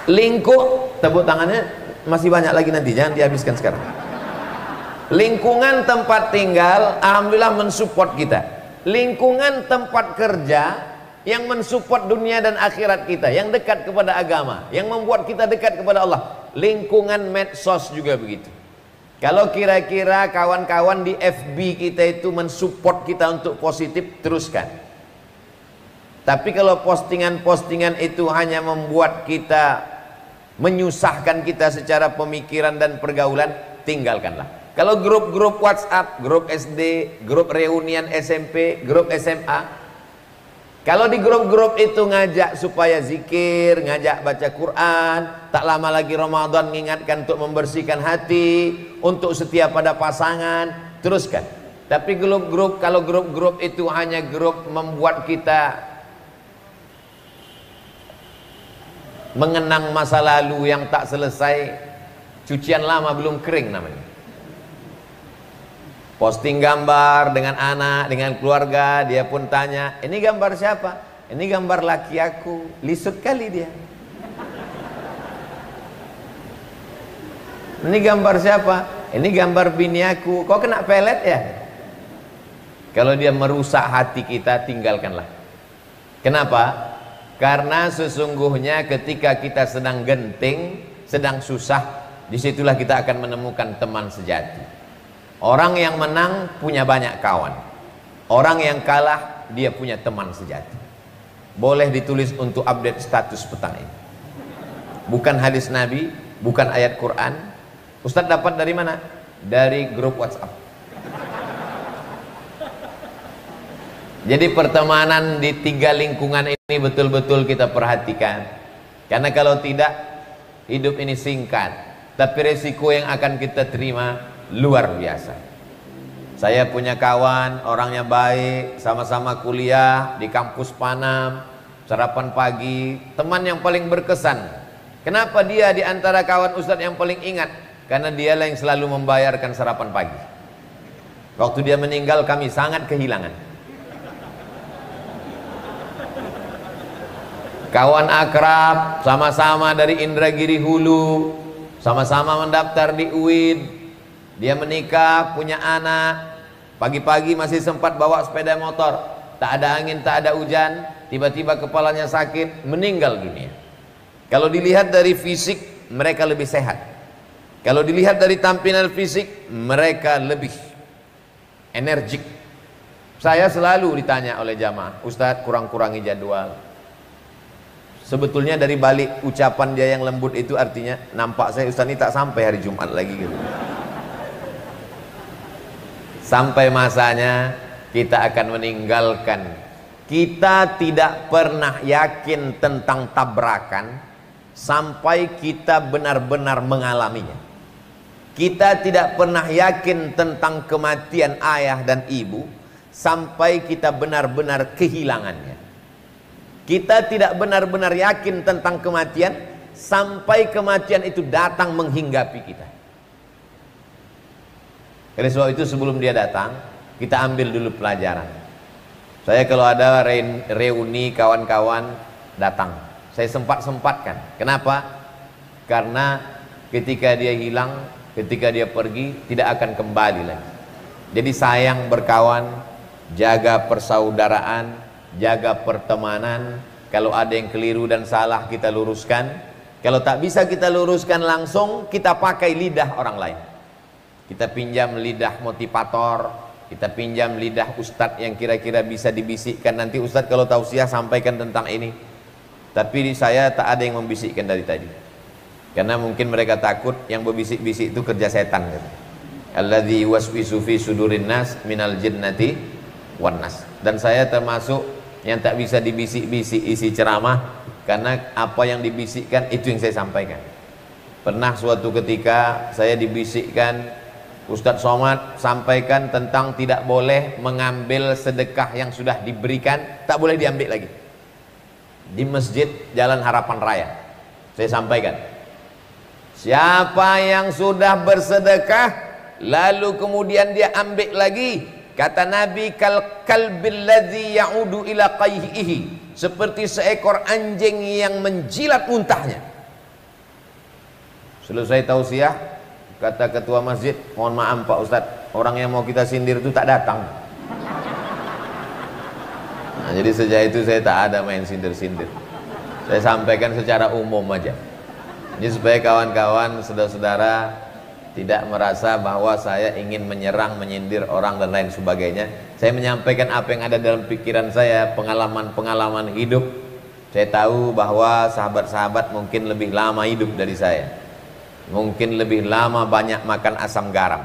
Lingkup, tepuk tangannya masih banyak lagi nanti, jangan dihabiskan sekarang. Lingkungan tempat tinggal, alhamdulillah mensupport kita. Lingkungan tempat kerja yang mensupport dunia dan akhirat kita, yang dekat kepada agama, yang membuat kita dekat kepada Allah. Lingkungan medsos juga begitu. Kalau kira-kira kawan-kawan di FB kita itu mensupport kita untuk positif, teruskan. Tapi kalau postingan-postingan itu hanya membuat kita, menyusahkan kita secara pemikiran dan pergaulan, tinggalkanlah. Kalau grup-grup WhatsApp, grup SD, grup reunian SMP, grup SMA, kalau di grup-grup itu ngajak supaya zikir, ngajak baca Quran, tak lama lagi Ramadan mengingatkan untuk membersihkan hati, untuk setia pada pasangan, teruskan. Tapi grup-grup, kalau grup-grup itu hanya grup membuat kita mengenang masa lalu yang tak selesai, cucian lama belum kering namanya. Posting gambar dengan anak, dengan keluarga, dia pun tanya, ini gambar siapa? Ini gambar laki aku, lisut kali dia. Ini gambar siapa? Ini gambar bini aku, kok kena pelet ya? Kalau dia merusak hati kita, tinggalkanlah. Kenapa? Karena sesungguhnya ketika kita sedang genting, sedang susah, disitulah kita akan menemukan teman sejati. Orang yang menang punya banyak kawan, orang yang kalah dia punya teman sejati. Boleh ditulis untuk update status petang ini. Bukan hadis Nabi, bukan ayat Quran. Ustadz dapat dari mana? Dari grup WhatsApp. Jadi pertemanan di 3 lingkungan ini betul-betul kita perhatikan. Karena kalau tidak, hidup ini singkat, tapi resiko yang akan kita terima luar biasa. Saya punya kawan, orangnya baik, sama-sama kuliah di kampus Panam, sarapan pagi, teman yang paling berkesan. Kenapa dia di antara kawan Ustadz yang paling ingat? Karena dialah yang selalu membayarkan sarapan pagi. Waktu dia meninggal kami sangat kehilangan. Kawan akrab, sama-sama dari Indragiri Hulu, sama-sama mendaftar di UIN. Dia menikah, punya anak, pagi-pagi masih sempat bawa sepeda motor, tak ada angin, tak ada hujan, tiba-tiba kepalanya sakit, meninggal dunia. Kalau dilihat dari fisik, mereka lebih sehat. Kalau dilihat dari tampilan fisik, mereka lebih energik. Saya selalu ditanya oleh jamaah, Ustadz kurang-kurangi jadwal. Sebetulnya dari balik ucapan dia yang lembut itu artinya, nampak saya Ustadz ini tak sampai hari Jumat lagi gitu. Sampai masanya kita akan meninggalkan. Kita tidak pernah yakin tentang tabrakan sampai kita benar-benar mengalaminya. Kita tidak pernah yakin tentang kematian ayah dan ibu sampai kita benar-benar kehilangannya. Kita tidak benar-benar yakin tentang kematian sampai kematian itu datang menghinggapi kita. Oleh sebab itu sebelum dia datang, kita ambil dulu pelajaran. Saya kalau ada reuni kawan-kawan datang, saya sempat-sempatkan. Kenapa? Karena ketika dia hilang, ketika dia pergi, tidak akan kembali lagi. Jadi sayang berkawan, jaga persaudaraan, jaga pertemanan. Kalau ada yang keliru dan salah kita luruskan. Kalau tak bisa kita luruskan langsung, kita pakai lidah orang lain. Kita pinjam lidah motivator, kita pinjam lidah ustadz yang kira-kira bisa dibisikkan. Nanti ustadz kalau tausiah sampaikan tentang ini. Tapi di saya tak ada yang membisikkan dari tadi. Karena mungkin mereka takut yang berbisik-bisik itu kerja setan. Alladzi waswisu fi sudurin nas minal jinnati wan nas. Dan saya termasuk yang tak bisa dibisik-bisik isi ceramah, karena apa yang dibisikkan itu yang saya sampaikan. Pernah suatu ketika saya dibisikkan, Ustadz Somad sampaikan tentang tidak boleh mengambil sedekah yang sudah diberikan, tak boleh diambil lagi. Di masjid Jalan Harapan Raya saya sampaikan, siapa yang sudah bersedekah lalu kemudian dia ambil lagi, kata Nabi, kal kalbil ladzi ya'udu ila qayhihi, seperti seekor anjing yang menjilat muntahnya. Selesai tausiah, kata ketua masjid, mohon maaf Pak Ustadz, orang yang mau kita sindir itu tak datang. Nah, jadi sejak itu saya tak ada main sindir-sindir. Saya sampaikan secara umum aja. Jadi supaya kawan-kawan, saudara-saudara tidak merasa bahwa saya ingin menyerang, menyindir orang dan lain sebagainya. Saya menyampaikan apa yang ada dalam pikiran saya, pengalaman-pengalaman hidup. Saya tahu bahwa sahabat-sahabat mungkin lebih lama hidup dari saya, mungkin lebih lama banyak makan asam garam.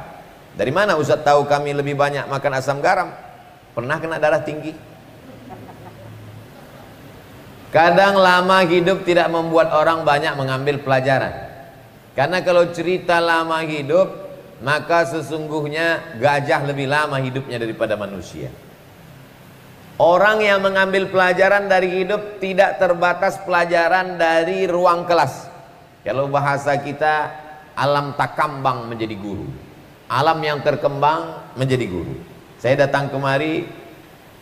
Dari mana Ustaz tahu kami lebih banyak makan asam garam? Pernah kena darah tinggi? Kadang lama hidup tidak membuat orang banyak mengambil pelajaran. Karena kalau cerita lama hidup, maka sesungguhnya gajah lebih lama hidupnya daripada manusia. Orang yang mengambil pelajaran dari hidup tidak terbatas pelajaran dari ruang kelas. Kalau bahasa kita, alam takambang menjadi guru, alam yang terkembang menjadi guru. Saya datang kemari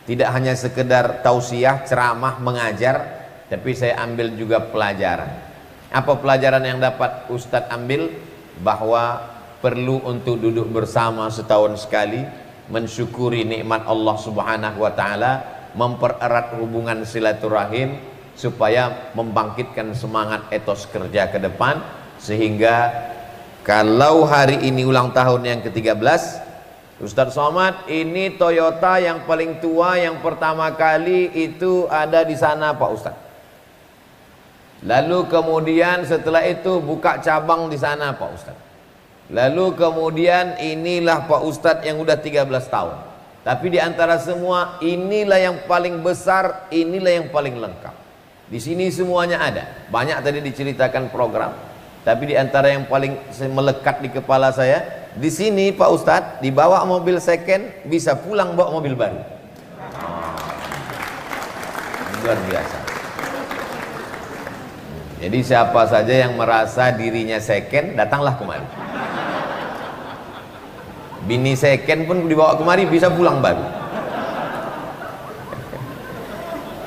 tidak hanya sekedar tausiah, ceramah, mengajar, tapi saya ambil juga pelajaran. Apa pelajaran yang dapat Ustadz ambil? Bahwa perlu untuk duduk bersama setahun sekali, mensyukuri nikmat Allah Subhanahu wa taala, mempererat hubungan silaturahim supaya membangkitkan semangat etos kerja ke depan, sehingga kalau hari ini ulang tahun yang ke-13, Ustadz Somad, ini Toyota yang paling tua yang pertama kali itu ada di sana Pak Ustadz. Lalu kemudian setelah itu buka cabang di sana Pak Ustadz. Lalu kemudian inilah Pak Ustadz yang udah 13 tahun. Tapi di antara semua inilah yang paling besar, inilah yang paling lengkap. Di sini semuanya ada. Banyak tadi diceritakan program. Tapi di antara yang paling melekat di kepala saya, di sini Pak Ustadz dibawa mobil second bisa pulang bawa mobil baru. Luar biasa. Jadi siapa saja yang merasa dirinya second, datanglah kemari. Bini second pun dibawa kemari bisa pulang baru.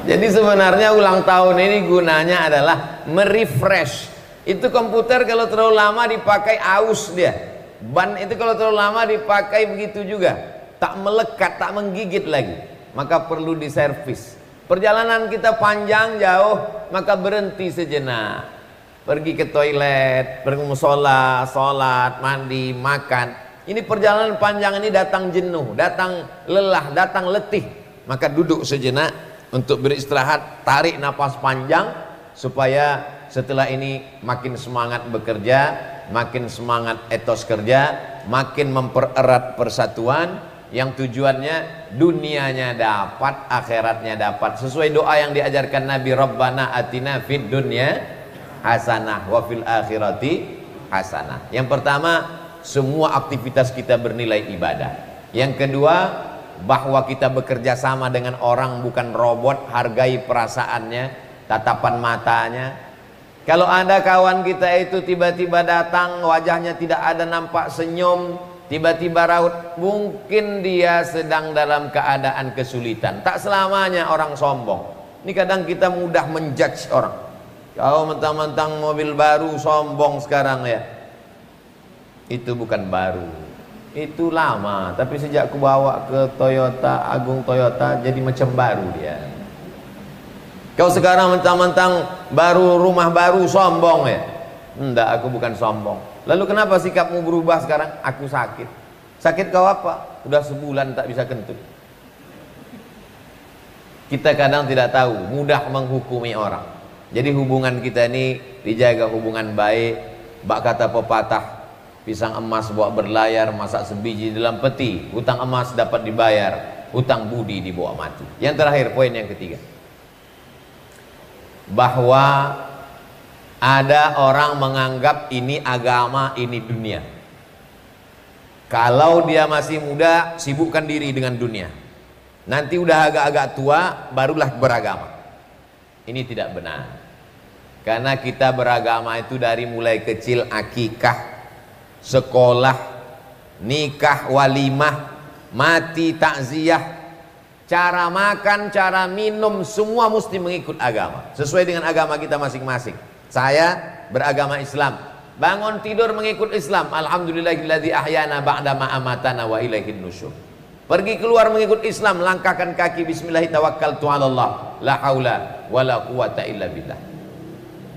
Jadi sebenarnya ulang tahun ini gunanya adalah merefresh. Itu komputer kalau terlalu lama dipakai aus dia. Ban itu kalau terlalu lama dipakai begitu juga. Tak melekat, tak menggigit lagi. Maka perlu diservis. Perjalanan kita panjang jauh, maka berhenti sejenak. Pergi ke toilet, pergi musola, sholat, mandi, makan. Ini perjalanan panjang ini datang jenuh, datang lelah, datang letih. Maka duduk sejenak untuk beristirahat, tarik napas panjang supaya setelah ini makin semangat bekerja, makin semangat etos kerja, makin mempererat persatuan. Yang tujuannya dunianya dapat, akhiratnya dapat, sesuai doa yang diajarkan Nabi, Rabbana atina fid dunya hasanah wa fil akhirati hasanah. Yang pertama, semua aktivitas kita bernilai ibadah. Yang kedua, bahwa kita bekerja sama dengan orang, bukan robot. Hargai perasaannya, tatapan matanya. Kalau ada kawan kita itu tiba-tiba datang, wajahnya tidak ada nampak senyum, tiba-tiba raut, mungkin dia sedang dalam keadaan kesulitan. Tak selamanya orang sombong. Ini kadang kita mudah menjudge orang. Kau mentang-mentang mobil baru sombong sekarang ya. Itu bukan baru, itu lama. Tapi sejak ku bawa ke Toyota, Agung Toyota, jadi macam baru dia. Kau sekarang mentang-mentang baru, rumah baru, sombong ya. Enggak, aku bukan sombong. Lalu kenapa sikapmu berubah sekarang? Aku sakit. Sakit kau apa? Udah sebulan tak bisa kentut. Kita kadang tidak tahu, mudah menghukumi orang. Jadi hubungan kita ini dijaga hubungan baik. Bak kata pepatah, pisang emas bawa berlayar, masak sebiji dalam peti. Hutang emas dapat dibayar, hutang budi dibawa mati. Yang terakhir, poin yang ketiga, bahwa ada orang menganggap ini agama, ini dunia. Kalau dia masih muda, sibukkan diri dengan dunia. Nanti udah agak-agak tua, barulah beragama. Ini tidak benar. Karena kita beragama itu dari mulai kecil, akikah, sekolah, nikah, walimah, mati, takziah, cara makan, cara minum, semua mesti mengikut agama, sesuai dengan agama kita masing-masing. Saya beragama Islam, bangun tidur mengikut Islam, alhamdulillahilladzi ahyana ba'dama amatana wa ilaihin nusyur. Pergi keluar mengikut Islam, langkahkan kaki, bismillah tawakkaltu 'alallah, la haula wala quwata illa billah.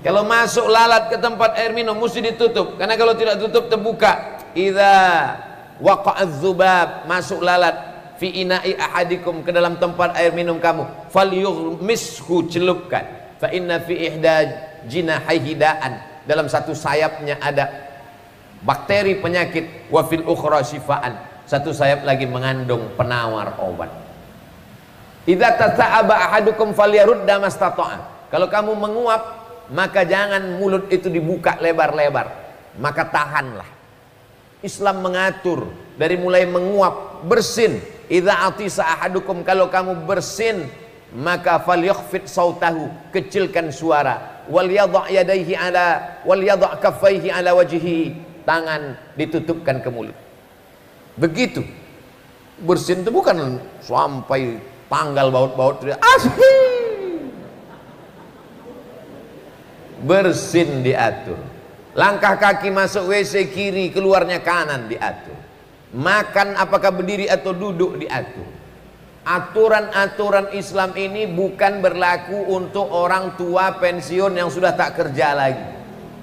Kalau masuk lalat ke tempat air minum mesti ditutup, karena kalau tidak tutup terbuka, idza waqa'adz dzubab, masuk lalat, fi ina'i ahadikum, ke dalam tempat air minum kamu, falyughmishu, celupkan, fa inna fi ihda jinahaihi da'an, dalam satu sayapnya ada bakteri penyakit, wa fil ukhra shifaan, satu sayap lagi mengandung penawar obat. Idza tasa'aba ahadukum falyarudda mastata'a, kalau kamu menguap maka jangan mulut itu dibuka lebar-lebar, maka tahanlah. Islam mengatur dari mulai menguap, bersin. Idza atisa ahadukum, kalau kamu bersin maka falyakhfid sautahu, kecilkan suara, wal yadha yadayhi ala wal yadha kaffaihi ala wajhihi, tangan ditutupkan ke mulut. Begitu bersin itu bukan sampai tanggal baut-baut bersin diatur. Langkah kaki masuk WC kiri, keluarnya kanan diatur. Makan apakah berdiri atau duduk diatur. Aturan-aturan Islam ini bukan berlaku untuk orang tua pensiun yang sudah tak kerja lagi.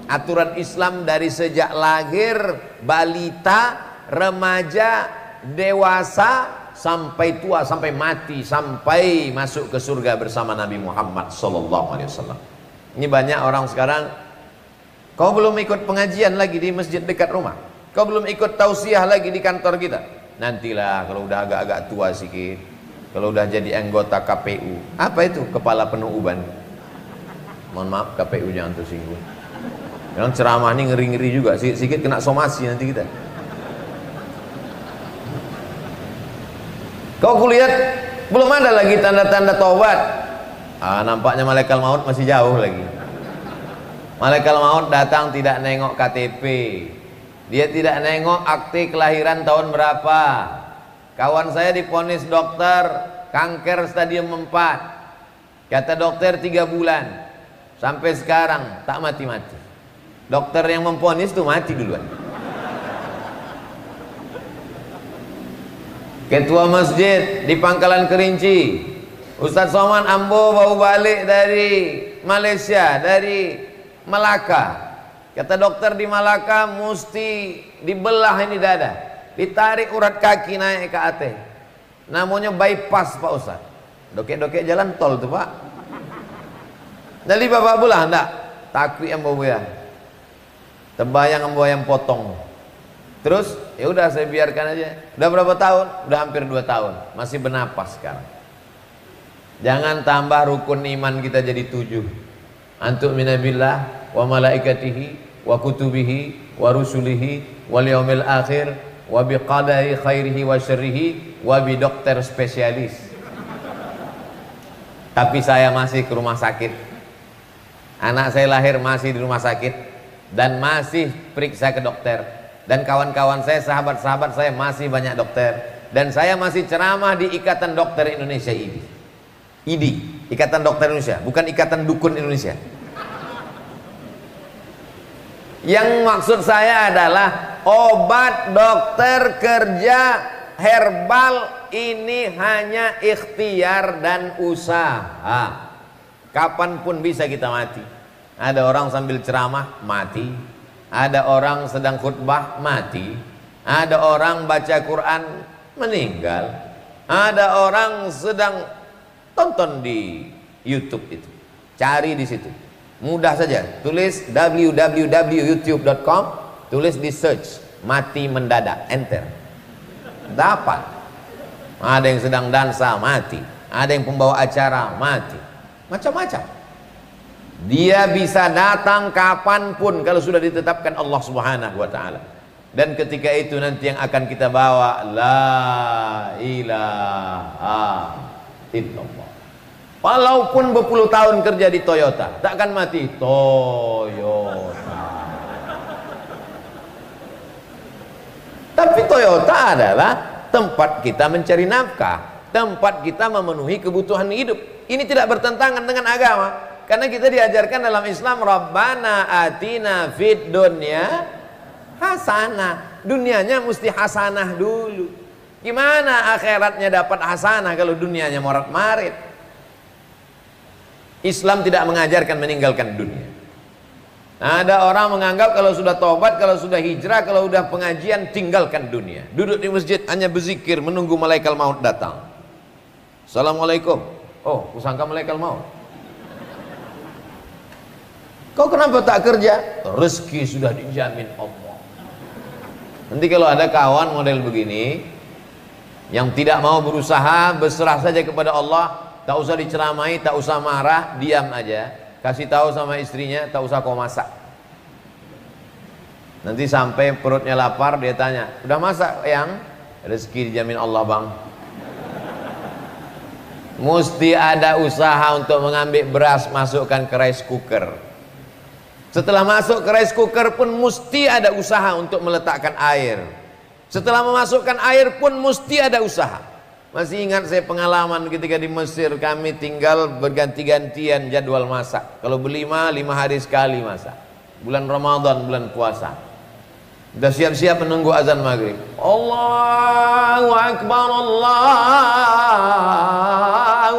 Aturan Islam dari sejak lahir, balita, remaja, dewasa, sampai tua, sampai mati, sampai masuk ke surga bersama Nabi Muhammad SAW. Ini banyak orang sekarang, kau belum ikut pengajian lagi di masjid dekat rumah, kau belum ikut tausiah lagi di kantor kita. Nantilah kalau udah agak-agak tua sedikit, kalau udah jadi anggota KPU. Apa itu? Kepala penuh uban. Mohon maaf, KPU jangan tersinggung. Yang ceramah ini ngeri-ngeri juga, sedikit kena somasi nanti kita. Kau kulihat belum ada lagi tanda-tanda taubat. Nampaknya malaikat maut masih jauh lagi. Malaikat maut datang tidak nengok KTP, dia tidak nengok akte kelahiran tahun berapa. Kawan saya divonis dokter kanker stadium 4, kata dokter 3 bulan, sampai sekarang tak mati-mati. Dokter yang memvonis tuh mati duluan. Ketua masjid di Pangkalan Kerinci, Ustadz Somad Ambo baru balik dari Malaysia, dari Malaka. Kata dokter di Malaka mesti dibelah ini dada, ditarik urat kaki naik ke atas. Namanya bypass Pak Ustadz. Dokek-dokek jalan tol tuh Pak. Jadi bapak belah enggak? Takwi Ambo ya. Terbayang Ambo yang potong. Terus ya udah saya biarkan aja. Udah berapa tahun? Udah hampir 2 tahun. Masih bernapas sekarang. Jangan tambah rukun iman kita jadi 7. Antuk minabillah wa malaikatihi wa kutubihi wa rusulihi wal yaumil akhir wa biqadari khairihi wa syarrihi wa bi dokter spesialis. Tapi saya masih ke rumah sakit. Anak saya lahir masih di rumah sakit dan masih periksa ke dokter. Dan kawan-kawan saya, sahabat-sahabat saya masih banyak dokter. Dan saya masih ceramah di Ikatan Dokter Indonesia ini. IDI, Ikatan Dokter Indonesia, bukan Ikatan Dukun Indonesia. Yang maksud saya adalah obat dokter kerja herbal ini hanya ikhtiar dan usaha. Kapanpun bisa kita mati. Ada orang sambil ceramah mati. Ada orang sedang khutbah mati. Ada orang baca Quran meninggal. Ada orang sedang tonton di YouTube itu. Cari di situ. Mudah saja. Tulis www.youtube.com, tulis di search mati mendadak, enter. Dapat. Ada yang sedang dansa mati. Ada yang pembawa acara mati. Macam-macam. Dia bisa datang kapanpun kalau sudah ditetapkan Allah Subhanahu wa ta'ala. Dan ketika itu nanti yang akan kita bawa la ilaha illallah. Walaupun berpuluh tahun kerja di Toyota, tak akan mati. Toyota. Tapi Toyota adalah tempat kita mencari nafkah, tempat kita memenuhi kebutuhan hidup. Ini tidak bertentangan dengan agama. Karena kita diajarkan dalam Islam, Rabbana atina fid dunya hasanah. Dunianya mesti hasanah dulu. Gimana akhiratnya dapat hasanah kalau dunianya morat-marit? Islam tidak mengajarkan meninggalkan dunia. Nah, ada orang menganggap kalau sudah tobat, kalau sudah hijrah, kalau sudah pengajian, tinggalkan dunia. Duduk di masjid hanya berzikir menunggu malaikat maut datang. Assalamualaikum. Oh, kusangka malaikat maut. Kau kenapa tak kerja? Rezeki sudah dijamin Allah. Nanti kalau ada kawan model begini yang tidak mau berusaha, berserah saja kepada Allah, tak usah diceramai, tak usah marah, diam aja. Kasih tahu sama istrinya, tak usah kau masak. Nanti sampai perutnya lapar, dia tanya, udah masak yang? Rezeki dijamin Allah bang. Mesti ada usaha untuk mengambil beras, masukkan ke rice cooker. Setelah masuk ke rice cooker pun mesti ada usaha untuk meletakkan air. Setelah memasukkan air pun mesti ada usaha. Masih ingat saya pengalaman ketika di Mesir, kami tinggal berganti-gantian jadwal masak. Kalau berlima, 5 hari sekali masak. Bulan Ramadan, bulan puasa. Sudah siap-siap menunggu azan maghrib. Allahu Akbar, Allahu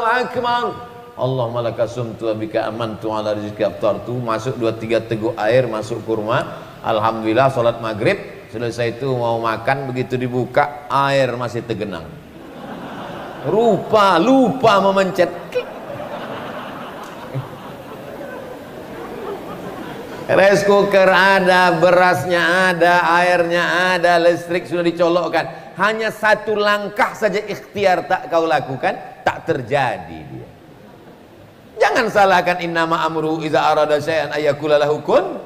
Akbar. Allahumma laka sumtu wa bika amantu ala rizqi aftartu. Masuk 2-3 teguk air, masuk kurma. Alhamdulillah salat maghrib. Selesai itu mau makan, begitu dibuka air masih tergenang. Lupa memencet. Rice cooker ada, berasnya ada, airnya ada, listrik sudah dicolokkan. Hanya satu langkah saja ikhtiar tak kau lakukan, tak terjadi dia. Jangan salahkan innama amru iza arada syai'an ayyakula lahu kun.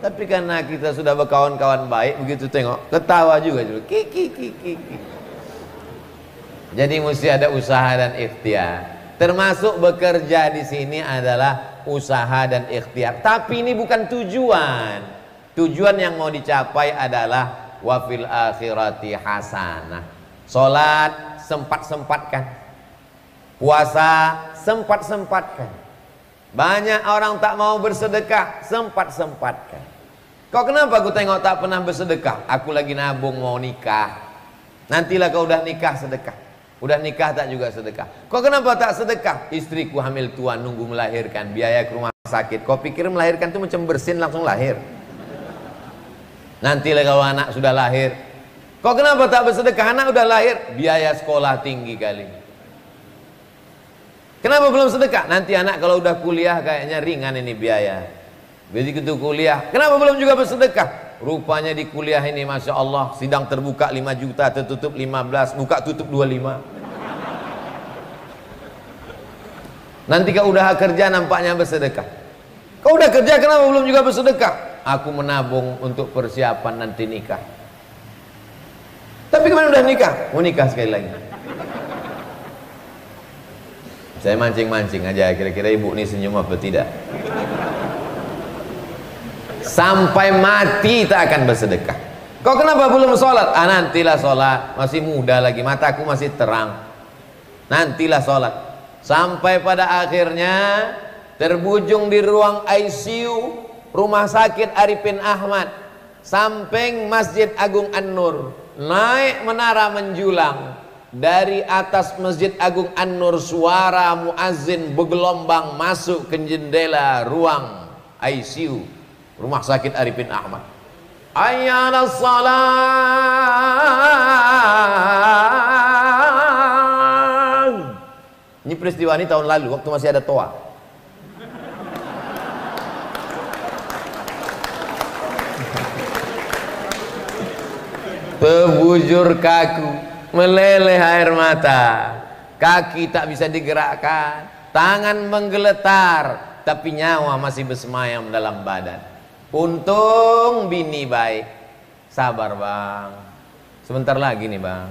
Tapi karena kita sudah berkawan-kawan baik, begitu tengok ketawa juga. Kiki. Jadi mesti ada usaha dan ikhtiar. Termasuk bekerja di sini adalah usaha dan ikhtiar. Tapi ini bukan tujuan. Tujuan yang mau dicapai adalah wafil akhirati hasanah. Salat sempat-sempatkan. Puasa sempat-sempatkan. Banyak orang tak mau bersedekah, sempat-sempatkan. Kau kenapa aku tengok tak pernah bersedekah? Aku lagi nabung mau nikah. Nantilah kau udah nikah sedekah. Udah nikah tak juga sedekah. Kau kenapa tak sedekah? Istriku hamil tua, nunggu melahirkan, biaya ke rumah sakit. Kau pikir melahirkan itu macam bersin langsung lahir? Nantilah kalau anak sudah lahir. Kau kenapa tak bersedekah? Anak udah lahir, biaya sekolah tinggi kali. Kenapa belum sedekah? Nanti anak kalau udah kuliah kayaknya ringan ini biaya. Begitu kuliah, kenapa belum juga bersedekah? Rupanya di kuliah ini Masya Allah sidang terbuka 5 juta, tertutup 15, buka tutup 25. Nanti kau udah kerja nampaknya bersedekah. Kau udah kerja kenapa belum juga bersedekah? Aku menabung untuk persiapan nanti nikah. Tapi kemarin udah nikah, mau nikah sekali lagi. Saya mancing-mancing aja, kira-kira ibu ini senyum apa tidak. Sampai mati tak akan bersedekah. Kau kenapa belum sholat? Nantilah sholat, masih muda lagi, mataku masih terang. Nantilah sholat. Sampai pada akhirnya terbujung di ruang ICU Rumah Sakit Arifin Ahmad, samping Masjid Agung An-Nur. Naik menara menjulang. Dari atas Masjid Agung An-Nur suara muazzin bergelombang masuk ke jendela ruang ICU Rumah Sakit Arifin Ahmad. Ayyana salam. Ini peristiwa ini tahun lalu waktu masih ada toa. Terbujur kaku, meleleh air mata, kaki tak bisa digerakkan, tangan menggeletar, tapi nyawa masih bersemayam dalam badan. Untung bini baik. Sabar bang, sebentar lagi nih bang.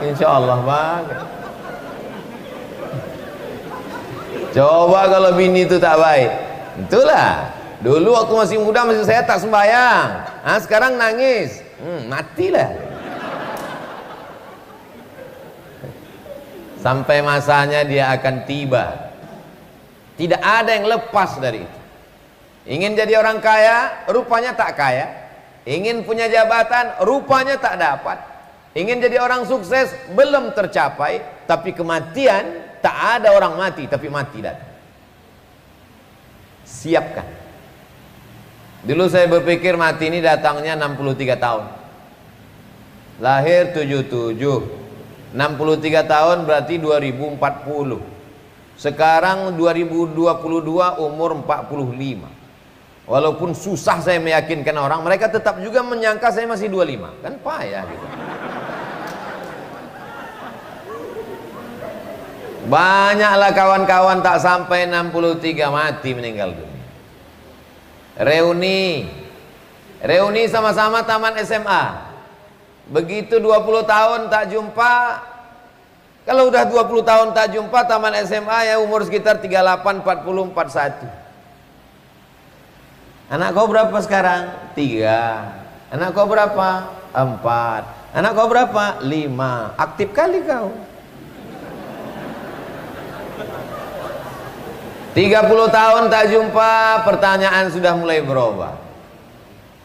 Insya Allah bang. Coba kalau bini itu tak baik. Itulah dulu waktu masih muda masih saya tak sembahyang. Sekarang nangis, matilah. Sampai masanya dia akan tiba. Tidak ada yang lepas dari itu. Ingin jadi orang kaya, rupanya tak kaya. Ingin punya jabatan, rupanya tak dapat. Ingin jadi orang sukses, belum tercapai. Tapi kematian, tak ada orang mati, tapi mati datang. siapkan. Dulu saya berpikir mati ini datangnya 63 tahun. Lahir 77, 63 tahun berarti 2040. Sekarang 2022 umur 45. Walaupun susah saya meyakinkan orang, mereka tetap juga menyangka saya masih 25. Kan payah gitu. Banyaklah kawan-kawan tak sampai 63 mati meninggal dunia. Reuni sama-sama taman SMA. Begitu 20 tahun tak jumpa. Kalau udah 20 tahun tak jumpa, taman SMA ya umur sekitar 38, 40, 41. Anak kau berapa sekarang? 3. Anak kau berapa? 4. Anak kau berapa? 5. Aktif kali kau. 30 tahun tak jumpa, pertanyaan sudah mulai berubah.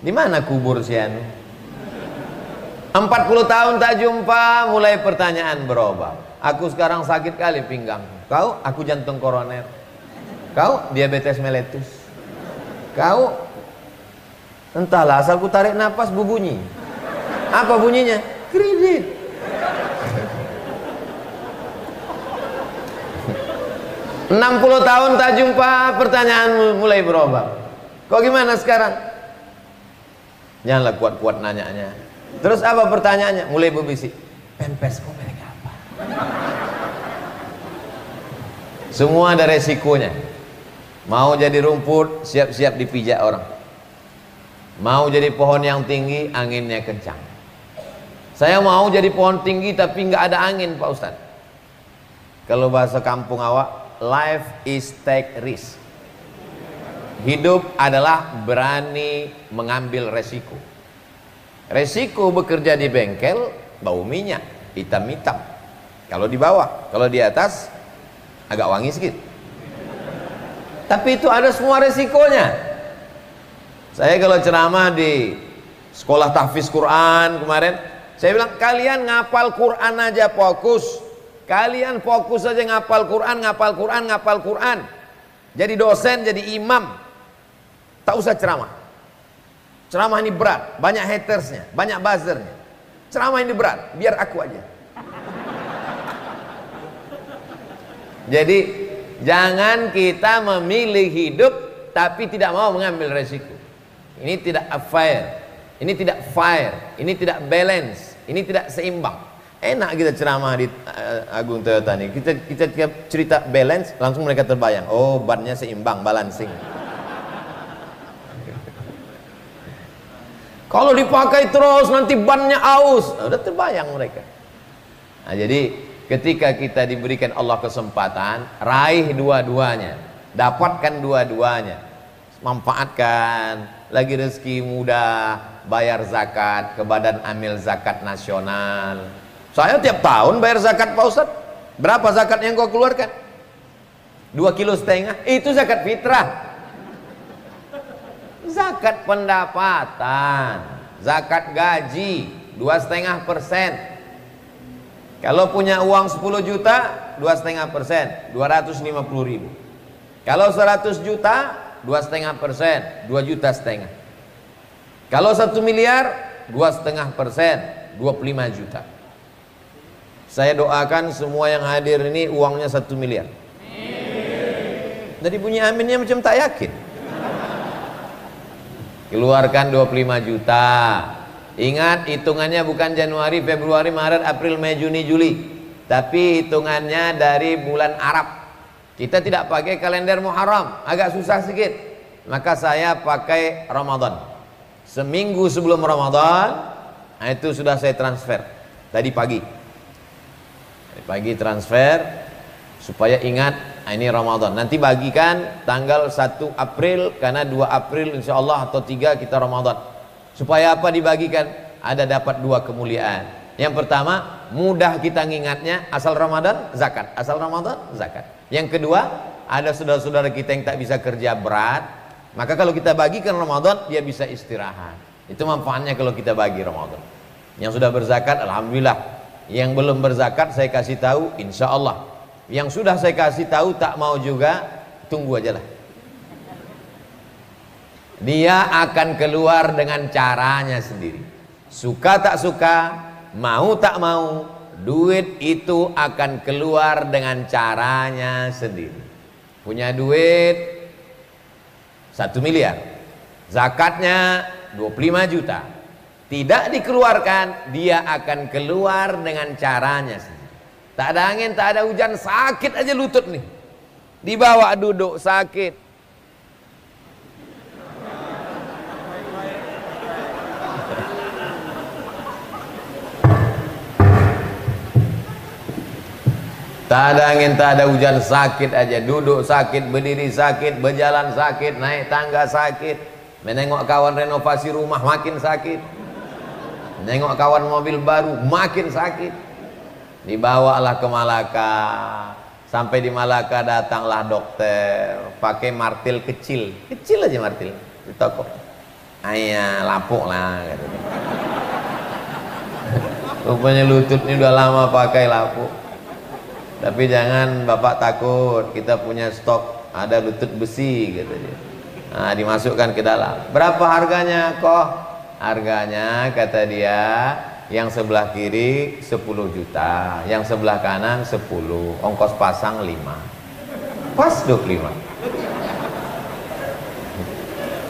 Di mana kubur si anu? 40 tahun tak jumpa, mulai pertanyaan berubah. Aku sekarang sakit kali pinggang. Kau? Aku jantung koroner. Kau? Diabetes mellitus. Kau? Entahlah, asal ku tarik nafas berbunyi. Apa bunyinya? Kredit. 60 tahun tak jumpa, pertanyaan mulai berubah. Kok gimana sekarang? Janganlah kuat-kuat nanyanya. Terus apa pertanyaannya? Mulai berbisik. Pempes kok mereka apa? Semua ada resikonya. Mau jadi rumput, siap-siap dipijak orang. Mau jadi pohon yang tinggi, anginnya kencang. Saya mau jadi pohon tinggi tapi nggak ada angin, Pak Ustadz. Kalau bahasa kampung awak, life is take risk. Hidup adalah berani mengambil resiko. Resiko bekerja di bengkel, bau minyak, hitam-hitam. Kalau di bawah, kalau di atas agak wangi sedikit. Tapi itu ada semua resikonya. Saya kalau ceramah di sekolah tahfiz Quran kemarin, saya bilang kalian ngapal Quran aja fokus. Kalian fokus aja ngapal Quran, ngapal Quran, ngapal Quran. Jadi dosen, jadi imam. Tak usah ceramah. Ceramah ini berat, banyak hatersnya, banyak buzzernya. Ceramah ini berat, biar aku aja. Jadi jangan kita memilih hidup tapi tidak mau mengambil resiko. Ini tidak fair, ini tidak fair, ini tidak balance, ini tidak seimbang. Enak kita ceramah di Agung Toyota nih. Kita cerita balance, langsung mereka terbayang. Oh, bannya seimbang, balancing. Kalau dipakai terus nanti bannya aus. Udah terbayang mereka. Nah, jadi ketika kita diberikan Allah kesempatan, raih dua-duanya, dapatkan dua-duanya, manfaatkan. Lagi rezeki mudah, bayar zakat ke Badan Amil Zakat Nasional. Saya tiap tahun bayar zakat, Pak Ustadz. Berapa zakat yang kau keluarkan? 2,5 kilo. Itu zakat fitrah. Zakat pendapatan, zakat gaji 2,5%. Kalau punya uang 10 juta, 2,5%, 250.000. Kalau 100 juta, 2,5%, 2,5 juta. Kalau 1 miliar, 2,5%, 25 juta. Saya doakan semua yang hadir ini uangnya 1 miliar. Dari bunyi aminnya macam tak yakin. Keluarkan 25 juta. Ingat, hitungannya bukan Januari, Februari, Maret, April, Mei, Juni, Juli, tapi hitungannya dari bulan Arab. Kita tidak pakai kalender Muharram, agak susah sedikit. Maka saya pakai Ramadan. Seminggu sebelum Ramadan, itu sudah saya transfer. Tadi pagi. Tadi pagi transfer supaya ingat ini Ramadan. Nanti bagikan tanggal 1 April karena 2 April insya Allah atau 3 kita Ramadan. Supaya apa dibagikan? Ada dapat 2 kemuliaan. Yang pertama, mudah kita ngingatnya, asal Ramadan zakat, asal Ramadan zakat. Yang kedua, ada saudara-saudara kita yang tak bisa kerja berat, maka kalau kita bagikan Ramadan dia bisa istirahat. Itu manfaatnya kalau kita bagi Ramadan. Yang sudah berzakat alhamdulillah, yang belum berzakat saya kasih tahu insya Allah. Yang sudah saya kasih tahu tak mau juga, tunggu aja lah. dia akan keluar dengan caranya sendiri. Suka tak suka, mau tak mau, duit itu akan keluar dengan caranya sendiri. Punya duit 1 miliar, zakatnya 25 juta, tidak dikeluarkan, dia akan keluar dengan caranya sendiri. Tak ada angin, tak ada hujan, sakit aja lutut nih, dibawa duduk sakit. Tak ada angin, tak ada hujan, sakit aja, duduk sakit, berdiri sakit, berjalan sakit, naik tangga sakit, menengok kawan renovasi rumah makin sakit, menengok kawan mobil baru makin sakit. Dibawalah ke Malaka, sampai di Malaka datanglah dokter, pakai martil kecil aja martil di toko. Ayah lapuk lah katanya. Rupanya lututnya udah lama pakai lapuk. Tapi jangan bapak takut, kita punya stok ada lutut besi katanya. Nah, dimasukkan ke dalam. Berapa harganya kok? Harganya kata dia, yang sebelah kiri 10 juta, yang sebelah kanan 10, ongkos pasang 5, pas 25.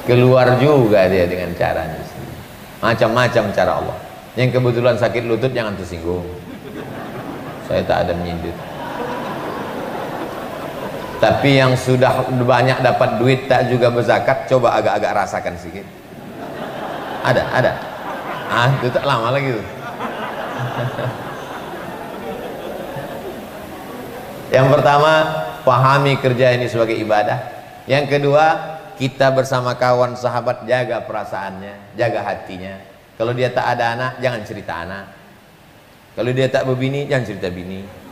Keluar juga dia dengan caranya sendiri. Macam-macam cara Allah. Yang kebetulan sakit lutut jangan tersinggung, saya tak ada menyindir. Tapi yang sudah banyak dapat duit tak juga berzakat, coba agak-agak rasakan sedikit. Ada. Itu tak lama lagi tuh. Yang pertama, pahami kerja ini sebagai ibadah. Yang kedua, kita bersama kawan sahabat jaga perasaannya, jaga hatinya. Kalau dia tak ada anak, jangan cerita anak. Kalau dia tak berbini, jangan cerita bini.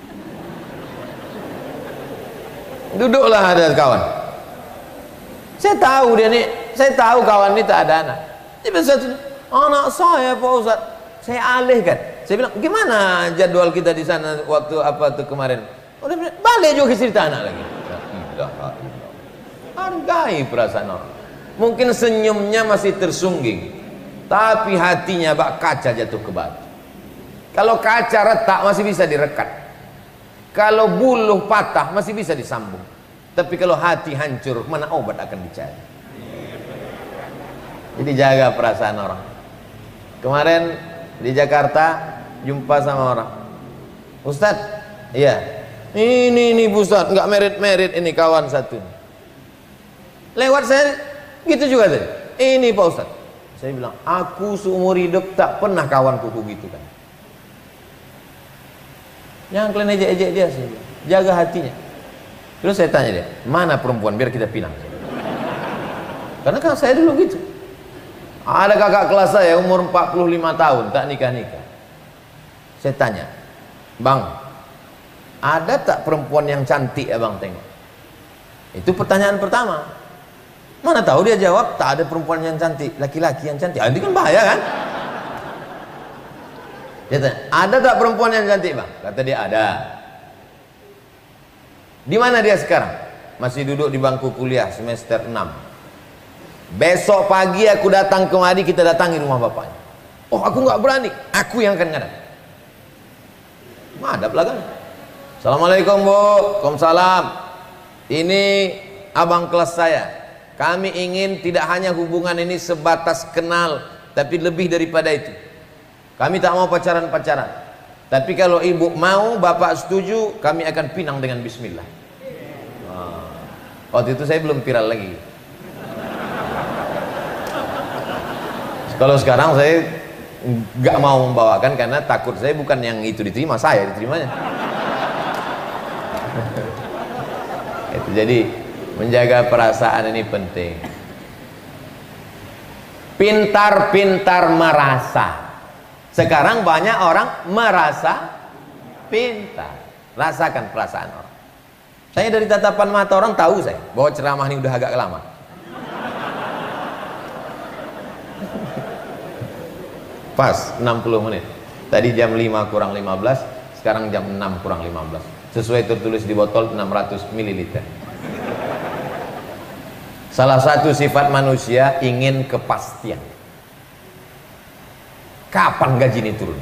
Duduklah ada kawan. Saya tahu dia nih, saya tahu kawan ini tak ada anak. Dia biasa, anak saya Pak Ustaz, saya alihkan. Saya bilang, gimana jadwal kita di sana waktu apa tuh kemarin? Udah balik juga cerita anak lagi. Hargai perasaan orang. Mungkin senyumnya masih tersungging, tapi hatinya bak kaca jatuh ke batu. Kalau kaca retak masih bisa direkat. Kalau buluh patah masih bisa disambung. Tapi kalau hati hancur, mana obat akan dicari. Jadi jaga perasaan orang. Kemarin di Jakarta jumpa sama orang, Ustadz, iya, ini Ustadz nggak merit ini kawan satu. Lewat saya gitu juga tadi. Ini Pak Ustadz. Saya bilang, aku seumur hidup tak pernah kawanku begitu kan. Jangan kalian ejek-ejek dia sih. Jaga hatinya. Terus saya tanya dia, mana perempuan biar kita pinang. Karena kan saya dulu gitu. Ada kakak kelas saya umur 45 tahun tak nikah-nikah. Saya tanya, Bang, ada tak perempuan yang cantik Abang tengok? Itu pertanyaan pertama. Mana tahu dia jawab, tak ada perempuan yang cantik, laki-laki yang cantik. Itu kan bahaya kan? Dia tanya, ada tak perempuan yang cantik Bang? Kata dia ada. Di mana dia sekarang? Masih duduk di bangku kuliah semester 6. Besok pagi aku datang kemari, kita datangi rumah bapaknya. Oh, aku nggak berani, aku yang akan ngadap. Ngadap lah kan. Assalamualaikum Bu. Waalaikumsalam. Ini abang kelas saya. Kami ingin tidak hanya hubungan ini sebatas kenal, tapi lebih daripada itu. Kami tak mau pacaran-pacaran. Tapi kalau ibu mau, bapak setuju, kami akan pinang dengan bismillah. Waktu itu saya belum viral lagi. Kalau sekarang saya nggak mau membawakan karena takut saya bukan yang itu diterima, saya diterimanya. Itu jadi menjaga perasaan ini penting. Pintar-pintar merasa. Sekarang banyak orang merasa pintar. Rasakan perasaan orang. Saya dari tatapan mata orang tahu saya bahwa ceramah ini udah agak lama. Pas 60 menit. Tadi jam 5 kurang 15, sekarang jam 6 kurang 15. Sesuai tertulis di botol 600 ml. Salah satu sifat manusia ingin kepastian. Kapan gaji ini turun?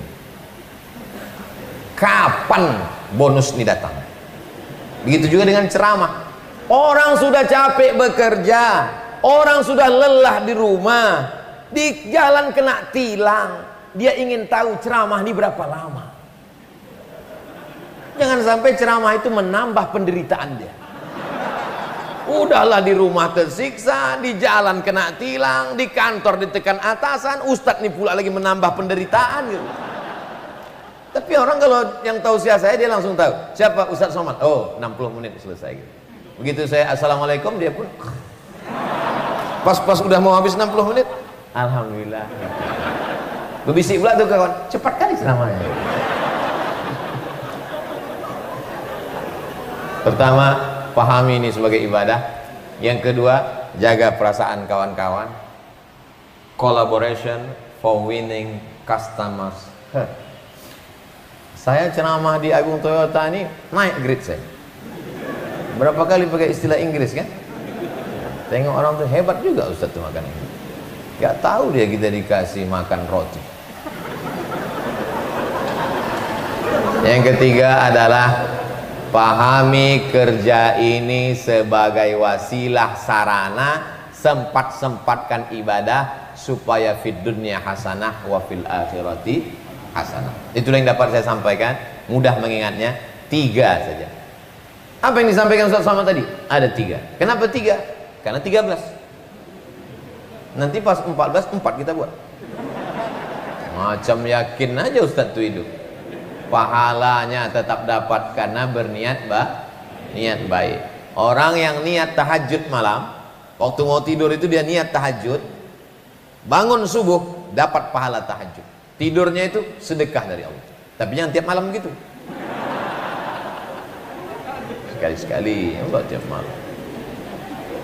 Kapan bonus ini datang? Begitu juga dengan ceramah. Orang sudah capek bekerja, orang sudah lelah di rumah, di jalan kena tilang, dia ingin tahu ceramah ini berapa lama. Jangan sampai ceramah itu menambah penderitaan dia. Udahlah di rumah tersiksa, di jalan kena tilang, di kantor ditekan atasan, ustadz nih pula lagi menambah penderitaan gitu. Tapi orang kalau yang tausiah saya dia langsung tahu siapa Ustadz Somad. Oh, 60 menit selesai gitu. Begitu saya assalamualaikum dia pun pas udah mau habis 60 menit, alhamdulillah. Berbisik pula tuh kawan, cepat kali ceramahnya. Pertama, pahami ini sebagai ibadah. Yang kedua, jaga perasaan kawan-kawan. Collaboration for winning customers. Saya ceramah di Agung Toyota ini naik grade saya. Berapa kali pakai istilah Inggris kan? Tengok orang tuh hebat juga Ustaz tuh makan ini. Gak tahu dia kita dikasih makan roti. Yang ketiga adalah pahami kerja ini sebagai wasilah sarana, sempat-sempatkan ibadah supaya fid dunya hasanah wa fil akhirati hasanah. Itulah yang dapat saya sampaikan, mudah mengingatnya, 3 saja. Apa yang disampaikan Ustaz Somad tadi? Ada 3. Kenapa 3? Karena 13. Nanti pas 14, 4 kita buat. Macam yakin aja Ustaz tuh hidup. Pahalanya tetap dapat karena berniat niat baik. Orang yang niat tahajud malam, waktu mau tidur itu dia niat tahajud, bangun subuh dapat pahala tahajud. Tidurnya itu sedekah dari Allah. Tapi jangan tiap malam begitu. Sekali-sekali, Allah tiap malam.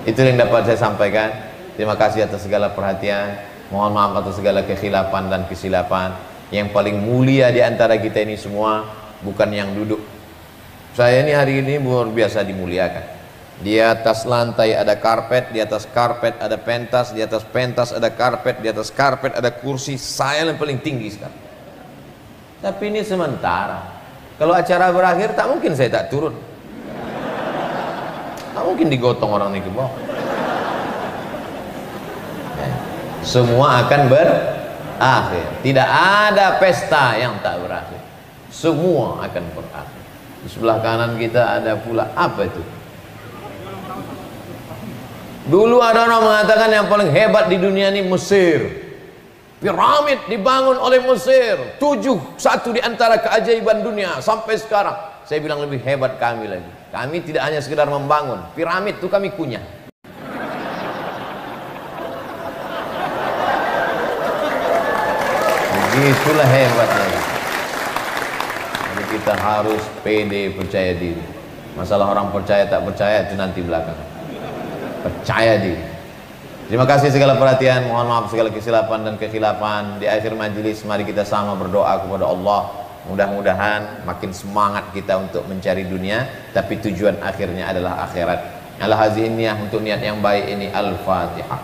Itu yang dapat saya sampaikan. Terima kasih atas segala perhatian. Mohon maaf atas segala kekhilafan dan kesilapan. Yang paling mulia di antara kita ini semua bukan yang duduk. Saya ini hari ini luar biasa dimuliakan. Di atas lantai ada karpet, di atas karpet ada pentas, di atas pentas ada karpet, di atas karpet ada kursi. Saya yang paling tinggi sekarang. Tapi ini sementara. Kalau acara berakhir tak mungkin saya tak turun. Tak mungkin digotong orang ini ke bawah. Semua akan berakhir. Tidak ada pesta yang tak berakhir. Semua akan berakhir. Di sebelah kanan kita ada pula apa itu? Dulu ada orang mengatakan yang paling hebat di dunia ini Mesir. Piramid dibangun oleh Mesir. 7 satu di antara keajaiban dunia sampai sekarang. Saya bilang lebih hebat kami lagi. Kami tidak hanya sekedar membangun, piramid itu kami kunyah. Itulah hebatnya. Jadi kita harus pede, percaya diri. Masalah orang percaya tak percaya itu nanti belakang. Percaya diri. Terima kasih segala perhatian. Mohon maaf segala kesilapan dan kekhilafan. Di akhir majelis mari kita sama berdoa kepada Allah. Mudah-mudahan makin semangat kita untuk mencari dunia, tapi tujuan akhirnya adalah akhirat. Ala hazihi niyah, untuk niat yang baik ini. Al-Fatihah.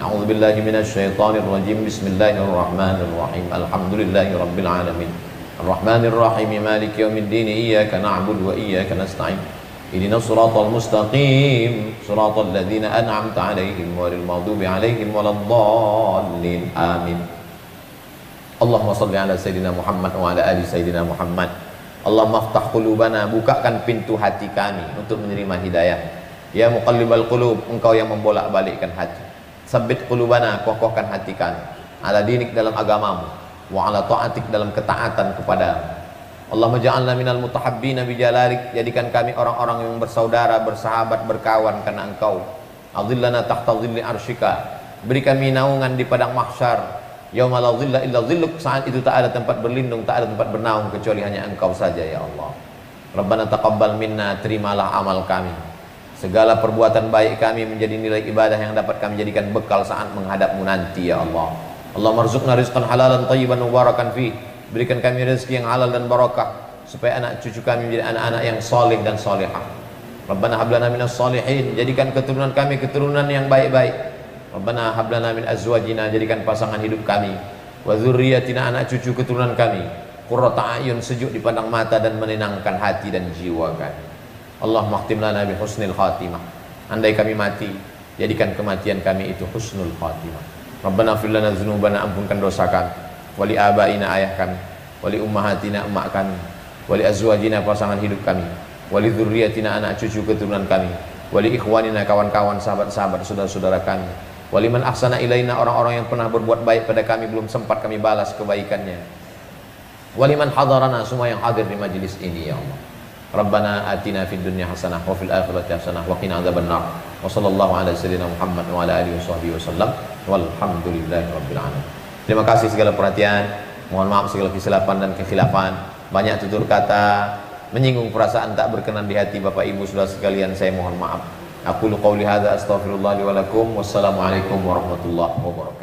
A'udzubillahi minasyaitonirrajim. Bismillahirrahmanirrahim. Alhamdulillahirabbil alamin. Arrahmanirrahim. Maliki yaumiddin. Iyyaka na'budu wa iyyaka nasta'in. Ihdinas siratal mustaqim. Siratal ladzina an'amta 'alaihim ghairil maghdubi 'alaihim waladdallin. Amin. Allahumma salli ala Sayyidina Muhammad wa ala ali Sayyidina Muhammad. Allahumma aftah qulubana, bukakan pintu hati kami untuk menerima hidayah. Ya muqallibal qulub, engkau yang membolak-balikkan hati. Sabbit qulubana, kokohkan hati kami. Ala dinik, dalam agamamu. Wa ala ta'atik, dalam ketaatan kepadamu. Allahumma ja'alna minal mutahabbina bijalalik, jadikan kami orang-orang yang bersaudara, bersahabat, berkawan karena engkau. Adhillana tahta dhilli arsyika, beri kami naungan di padang mahsyar. Yauma la dhilla illa dhilluk, saat itu tak ada tempat berlindung, tak ada tempat bernaung kecuali hanya engkau saja ya Allah. Rabbana taqabbal minna, terimalah amal kami. Segala perbuatan baik kami menjadi nilai ibadah yang dapat kami jadikan bekal saat menghadapmu nanti ya Allah. Allahumma rzuqna rizqan halalan thayyiban mubarakan fi. Berikan kami rezeki yang halal dan barakah supaya anak cucu kami menjadi anak-anak yang saleh dan salihah. Rabbana hab lana minas shalihin, jadikan keturunan kami keturunan yang baik-baik. Rabbana hab lana min azwajina, jadikan pasangan hidup kami, wa dzurriyyatina, anak cucu keturunan kami, qurrata a'yun, sejuk dipandang mata dan menenangkan hati dan jiwa kami. Allahumma khtim lana bi husnil khatimah, andai kami mati, jadikan kematian kami itu husnul khatimah. Rabbana fir lana dzunubana, ampunkan dosa kami, wali abaina, ayah kami, wali ummahatina, emak kami, wali azwajina, pasangan hidup kami, wali dzurriyyatina, anak cucu keturunan kami, wali ikhwanina, kawan-kawan, sahabat-sahabat, saudara-saudara kami, wali man ahsana ilaina, orang-orang yang pernah berbuat baik pada kami belum sempat kami balas kebaikannya, wali man hadarana, semua yang hadir di majlis ini ya Allah. Rabbana atina fid dunya hasanah wa fil akhirati hasanah wa qina adzabannar. Wa sallallahu ala sayyidina Muhammad wa ala alihi wasallam. Walhamdulillahirabbil alamin. Terima kasih segala perhatian. Mohon maaf segala kesilapan dan kekhilafan. Banyak tutur kata menyinggung perasaan tak berkenan di hati Bapak Ibu Saudara sekalian, saya mohon maaf. Aku qouli hadza astaghfirullah li wa lakum. Wassalamualaikum warahmatullahi wabarakatuh.